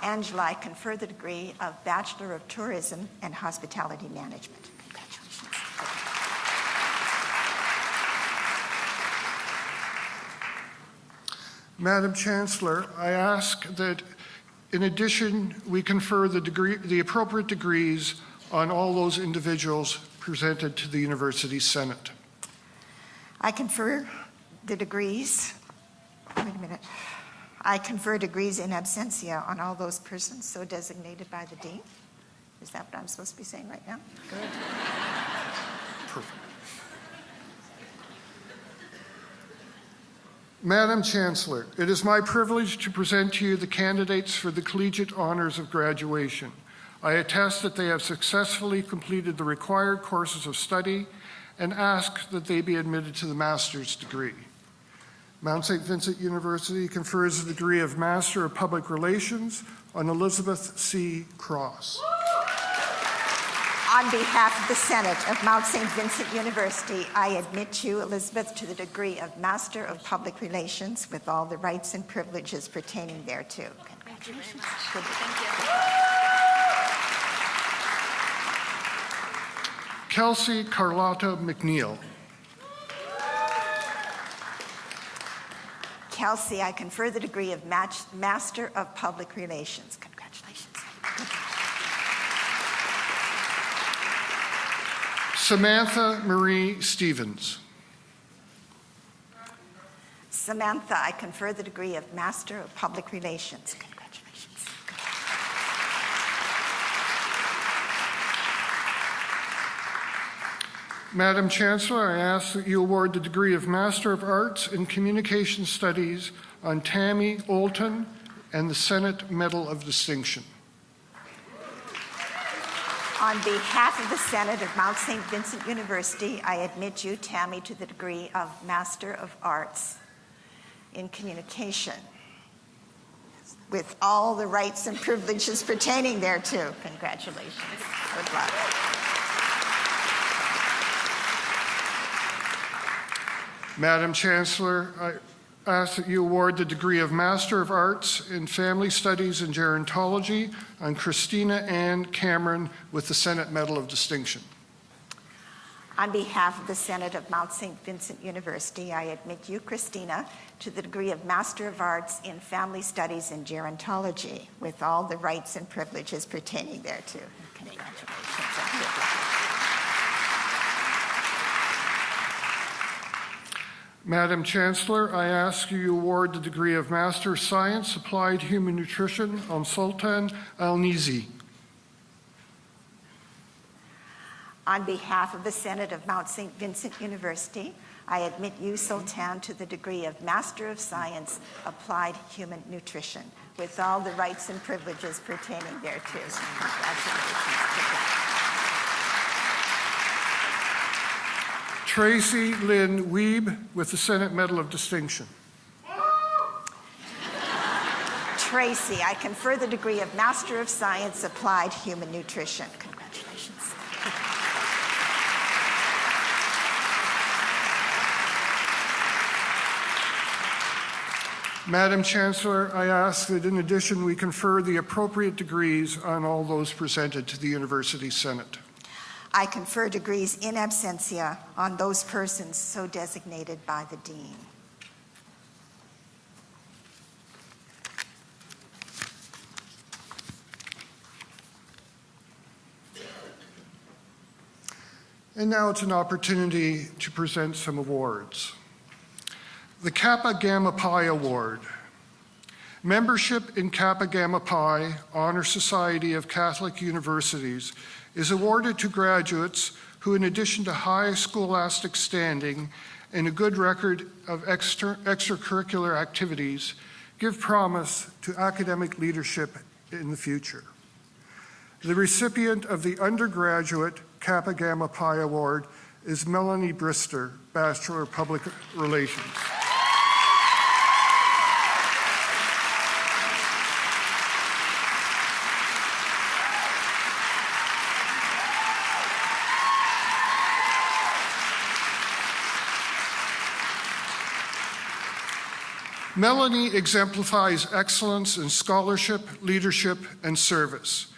Angela, I confer the degree of Bachelor of Tourism and Hospitality Management. Congratulations. Madam Chancellor, I ask that in addition we confer the appropriate degrees on all those individuals presented to the University Senate. I confer the degrees, wait a minute. I confer degrees in absentia on all those persons so designated by the Dean. Is that what I'm supposed to be saying right now? Good. Perfect. Madam Chancellor, it is my privilege to present to you the candidates for the Collegiate Honors of Graduation. I attest that they have successfully completed the required courses of study and ask that they be admitted to the master's degree. Mount St. Vincent University confers the degree of Master of Public Relations on Elizabeth C. Cross. On behalf of the Senate of Mount St. Vincent University, I admit you, Elizabeth, to the degree of Master of Public Relations with all the rights and privileges pertaining thereto. Congratulations. Thank you. Kelsey Carlotta McNeil. Kelsey, I confer the degree of Master of Public Relations. Congratulations. Samantha Marie Stevens. Samantha, I confer the degree of Master of Public Relations. Congratulations. Madam Chancellor, I ask that you award the degree of Master of Arts in Communication Studies on Tammy Olton and the Senate Medal of Distinction. On behalf of the Senate of Mount St. Vincent University, I admit you, Tammy, to the degree of Master of Arts in Communication with all the rights and privileges pertaining thereto. Congratulations. Good luck. Madam Chancellor, I ask that you award the degree of Master of Arts in Family Studies and Gerontology on Christina Ann Cameron with the Senate Medal of Distinction. On behalf of the Senate of Mount St. Vincent University, I admit you, Christina, to the degree of Master of Arts in Family Studies and Gerontology with all the rights and privileges pertaining thereto. Congratulations. Madam Chancellor, I ask you award the degree of Master of Science Applied Human Nutrition on Sultan Al-Nizi. On behalf of the Senate of Mount St. Vincent University, I admit you, Sultan, to the degree of Master of Science Applied Human Nutrition with all the rights and privileges pertaining thereto. Congratulations. Tracy Lynn Wiebe with the Senate Medal of Distinction. Tracy, I confer the degree of Master of Science Applied Human Nutrition. Congratulations. Madam Chancellor, I ask that in addition we confer the appropriate degrees on all those presented to the University Senate. I confer degrees in absentia on those persons so designated by the Dean. And now it's an opportunity to present some awards. The Kappa Gamma Pi Award. Membership in Kappa Gamma Pi Honor Society of Catholic Universities is awarded to graduates who, in addition to high scholastic standing and a good record of extracurricular activities, give promise to academic leadership in the future. The recipient of the undergraduate Kappa Gamma Pi Award is Melanie Brister, Bachelor of Public Relations. Melanie exemplifies excellence in scholarship, leadership, and service.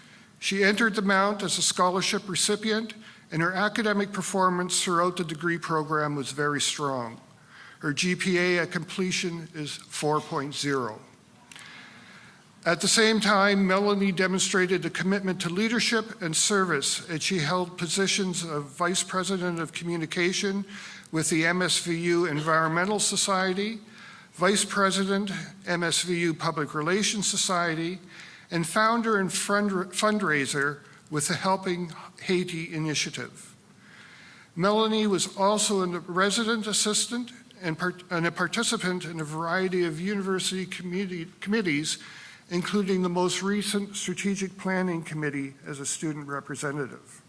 She entered the Mount as a scholarship recipient, and her academic performance throughout the degree program was very strong. Her GPA at completion is 4.0. At the same time, Melanie demonstrated a commitment to leadership and service as she held positions of Vice President of Communication with the MSVU Environmental Society, Vice President, MSVU Public Relations Society, and founder and fundraiser with the Helping Haiti initiative. Melanie was also a resident assistant and a participant in a variety of university committees, including the most recent Strategic Planning Committee as a student representative.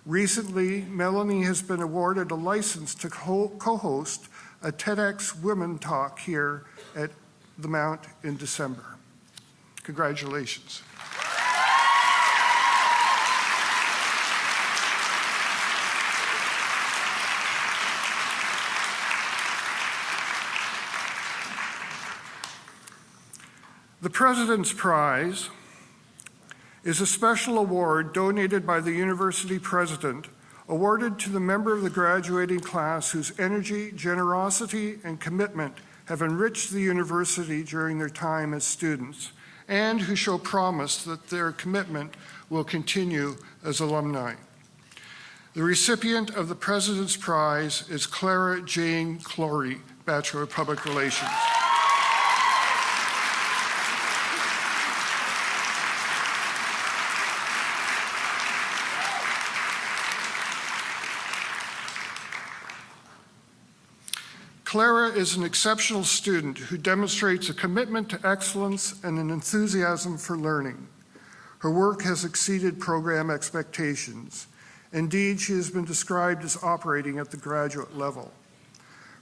Recently, Melanie has been awarded a license to co-host a TEDx Women Talk here at the Mount in December. Congratulations. The President's Prize is a special award donated by the university president, awarded to the member of the graduating class whose energy, generosity, and commitment have enriched the university during their time as students, and who show promise that their commitment will continue as alumni. The recipient of the President's Prize is Clara Jane Clory, Bachelor of Public Relations. Clara is an exceptional student who demonstrates a commitment to excellence and an enthusiasm for learning. Her work has exceeded program expectations. Indeed, she has been described as operating at the graduate level.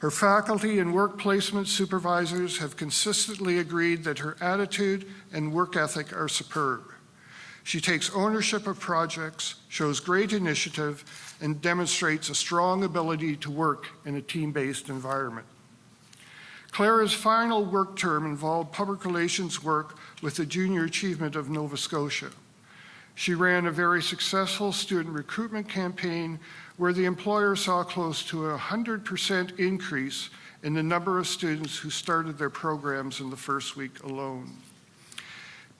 Her faculty and work placement supervisors have consistently agreed that her attitude and work ethic are superb. She takes ownership of projects, shows great initiative, and demonstrates a strong ability to work in a team-based environment. Clara's final work term involved public relations work with the Junior Achievement of Nova Scotia. She ran a very successful student recruitment campaign where the employer saw close to a 100% increase in the number of students who started their programs in the first week alone.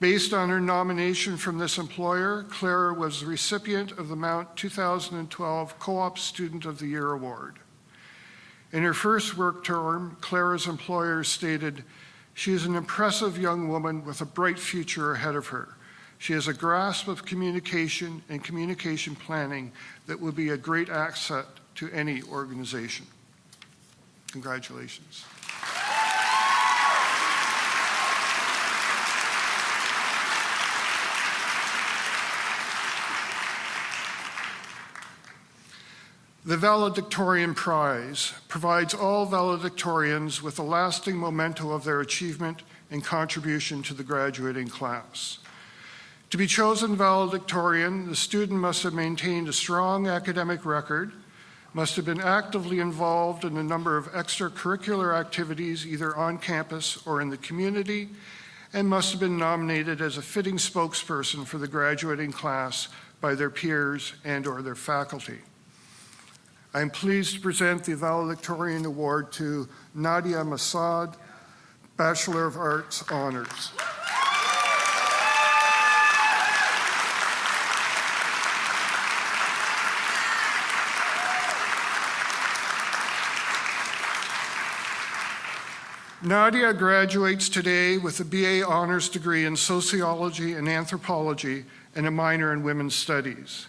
Based on her nomination from this employer, Clara was the recipient of the Mount 2012 Co-op Student of the Year Award. In her first work term, Clara's employer stated, "She is an impressive young woman with a bright future ahead of her. She has a grasp of communication and communication planning that will be a great asset to any organization." Congratulations. The Valedictorian Prize provides all valedictorians with a lasting memento of their achievement and contribution to the graduating class. To be chosen valedictorian, the student must have maintained a strong academic record, must have been actively involved in a number of extracurricular activities either on campus or in the community, and must have been nominated as a fitting spokesperson for the graduating class by their peers and/or their faculty. I'm pleased to present the Valedictorian Award to Nadia Masad, Bachelor of Arts Honors. Nadia graduates today with a BA Honors degree in Sociology and Anthropology and a minor in Women's Studies.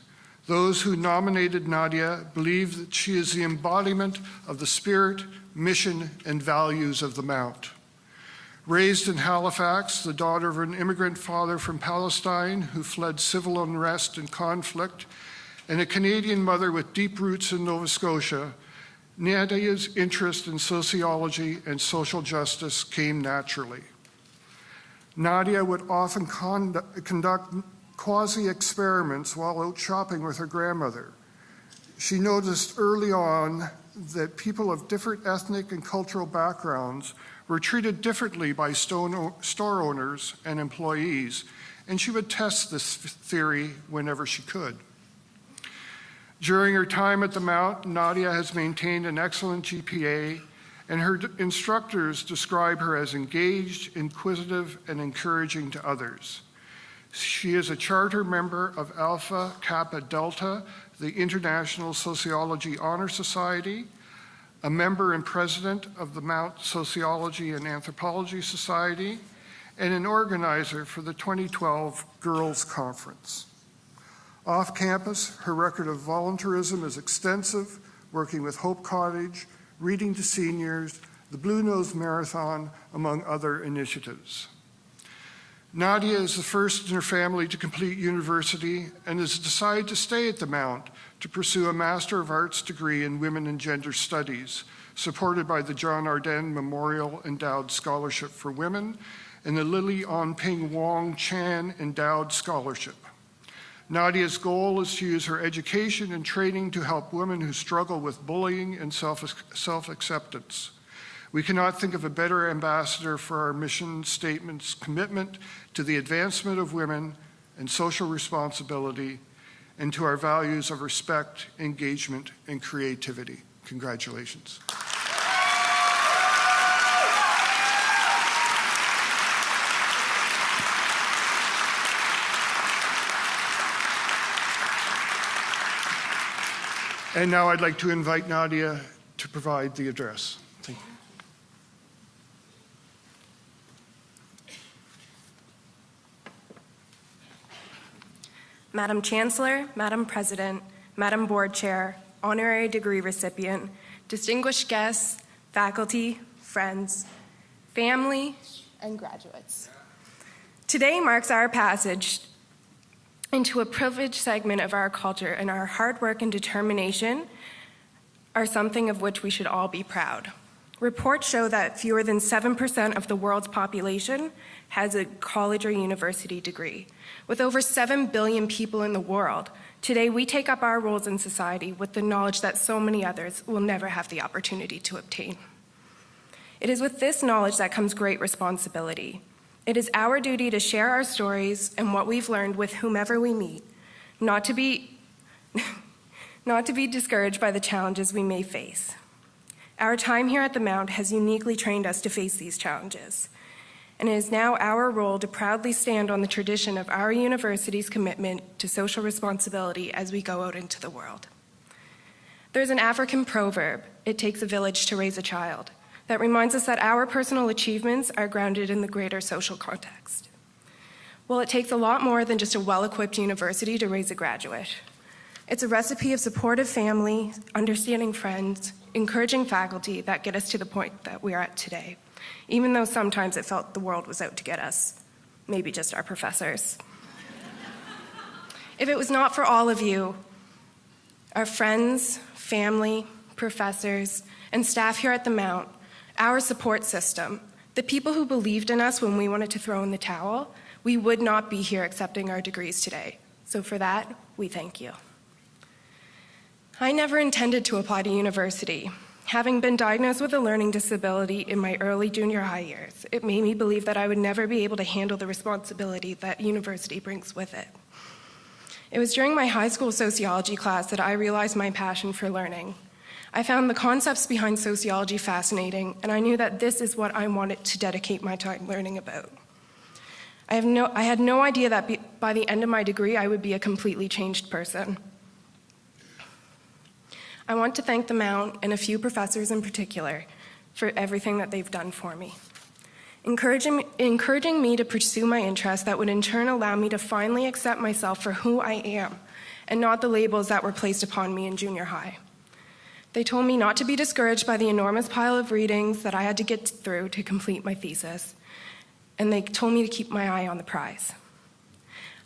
Those who nominated Nadia believe that she is the embodiment of the spirit, mission, and values of the Mount. Raised in Halifax, the daughter of an immigrant father from Palestine who fled civil unrest and conflict, and a Canadian mother with deep roots in Nova Scotia, Nadia's interest in sociology and social justice came naturally. Nadia would often conduct quasi-experiments while out shopping with her grandmother. She noticed early on that people of different ethnic and cultural backgrounds were treated differently by store owners and employees, and she would test this theory whenever she could. During her time at the Mount, Nadia has maintained an excellent GPA, and her instructors describe her as engaged, inquisitive, and encouraging to others. She is a charter member of Alpha Kappa Delta, the International Sociology Honor Society, a member and president of the Mount Sociology and Anthropology Society, and an organizer for the 2012 Girls Conference. Off campus, her record of volunteerism is extensive, working with Hope Cottage, Reading to Seniors, the Blue Nose Marathon, among other initiatives. Nadia is the first in her family to complete university and has decided to stay at the Mount to pursue a Master of Arts degree in Women and Gender Studies, supported by the John Ardenne Memorial Endowed Scholarship for Women and the Lily Onping Wong Chan Endowed Scholarship. Nadia's goal is to use her education and training to help women who struggle with bullying and self-acceptance. We cannot think of a better ambassador for our mission statement's commitment to the advancement of women and social responsibility, and to our values of respect, engagement, and creativity. Congratulations. And now I'd like to invite Nadia to provide the address. Thank you. Madam Chancellor, Madam President, Madam Board Chair, honorary degree recipient, distinguished guests, faculty, friends, family, and graduates. Today marks our passage into a privileged segment of our culture, and our hard work and determination are something of which we should all be proud. Reports show that fewer than 7% of the world's population has a college or university degree. With over 7 billion people in the world, today we take up our roles in society with the knowledge that so many others will never have the opportunity to obtain. It is with this knowledge that comes great responsibility. It is our duty to share our stories and what we've learned with whomever we meet, not to be discouraged by the challenges we may face. Our time here at the Mount has uniquely trained us to face these challenges, and it is now our role to proudly stand on the tradition of our university's commitment to social responsibility as we go out into the world. There's an African proverb, "It takes a village to raise a child," that reminds us that our personal achievements are grounded in the greater social context. Well, it takes a lot more than just a well-equipped university to raise a graduate. It's a recipe of supportive family, understanding friends, encouraging faculty that get us to the point that we are at today, even though sometimes it felt the world was out to get us, maybe just our professors. If it was not for all of you, our friends, family, professors, and staff here at the Mount, our support system, the people who believed in us when we wanted to throw in the towel, we would not be here accepting our degrees today. So for that, we thank you. I never intended to apply to university. Having been diagnosed with a learning disability in my early junior high years, it made me believe that I would never be able to handle the responsibility that university brings with it. It was during my high school sociology class that I realized my passion for learning. I found the concepts behind sociology fascinating, and I knew that this is what I wanted to dedicate my time learning about. I had no idea that by the end of my degree, I would be a completely changed person. I want to thank the Mount and a few professors in particular for everything that they've done for me, encouraging me to pursue my interests that would in turn allow me to finally accept myself for who I am and not the labels that were placed upon me in junior high. They told me not to be discouraged by the enormous pile of readings that I had to get through to complete my thesis, and they told me to keep my eye on the prize.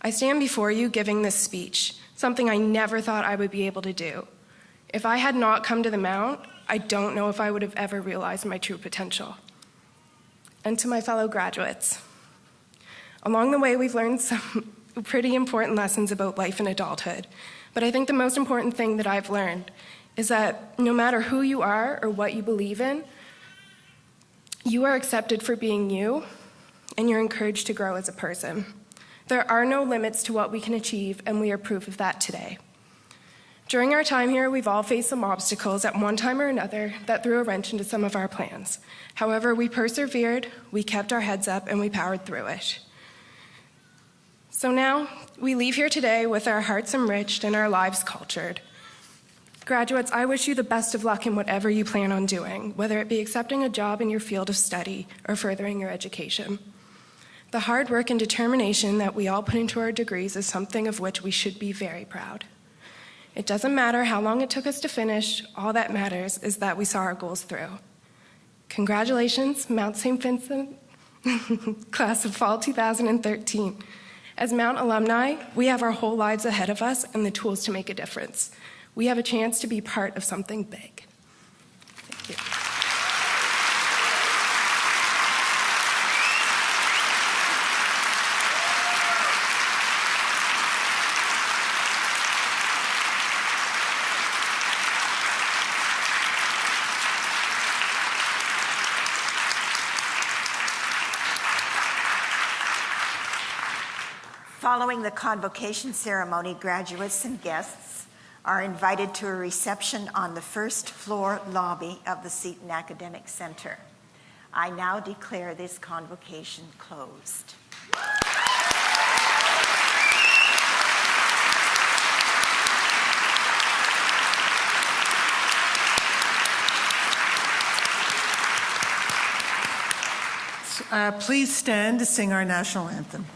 I stand before you giving this speech, something I never thought I would be able to do. If I had not come to the Mount, I don't know if I would have ever realized my true potential. And to my fellow graduates, along the way we've learned some pretty important lessons about life and adulthood, but I think the most important thing that I've learned is that no matter who you are or what you believe in, you are accepted for being you, and you're encouraged to grow as a person. There are no limits to what we can achieve, and we are proof of that today. During our time here, we've all faced some obstacles at one time or another that threw a wrench into some of our plans. However, we persevered, we kept our heads up, and we powered through it. So now, we leave here today with our hearts enriched and our lives cultured. Graduates, I wish you the best of luck in whatever you plan on doing, whether it be accepting a job in your field of study or furthering your education. The hard work and determination that we all put into our degrees is something of which we should be very proud. It doesn't matter how long it took us to finish, all that matters is that we saw our goals through. Congratulations, Mount St. Vincent, class of fall 2013. As Mount alumni, we have our whole lives ahead of us and the tools to make a difference. We have a chance to be part of something big. Thank you. Following the convocation ceremony, graduates and guests are invited to a reception on the first floor lobby of the Seton Academic Center. I now declare this convocation closed. Please stand to sing our national anthem.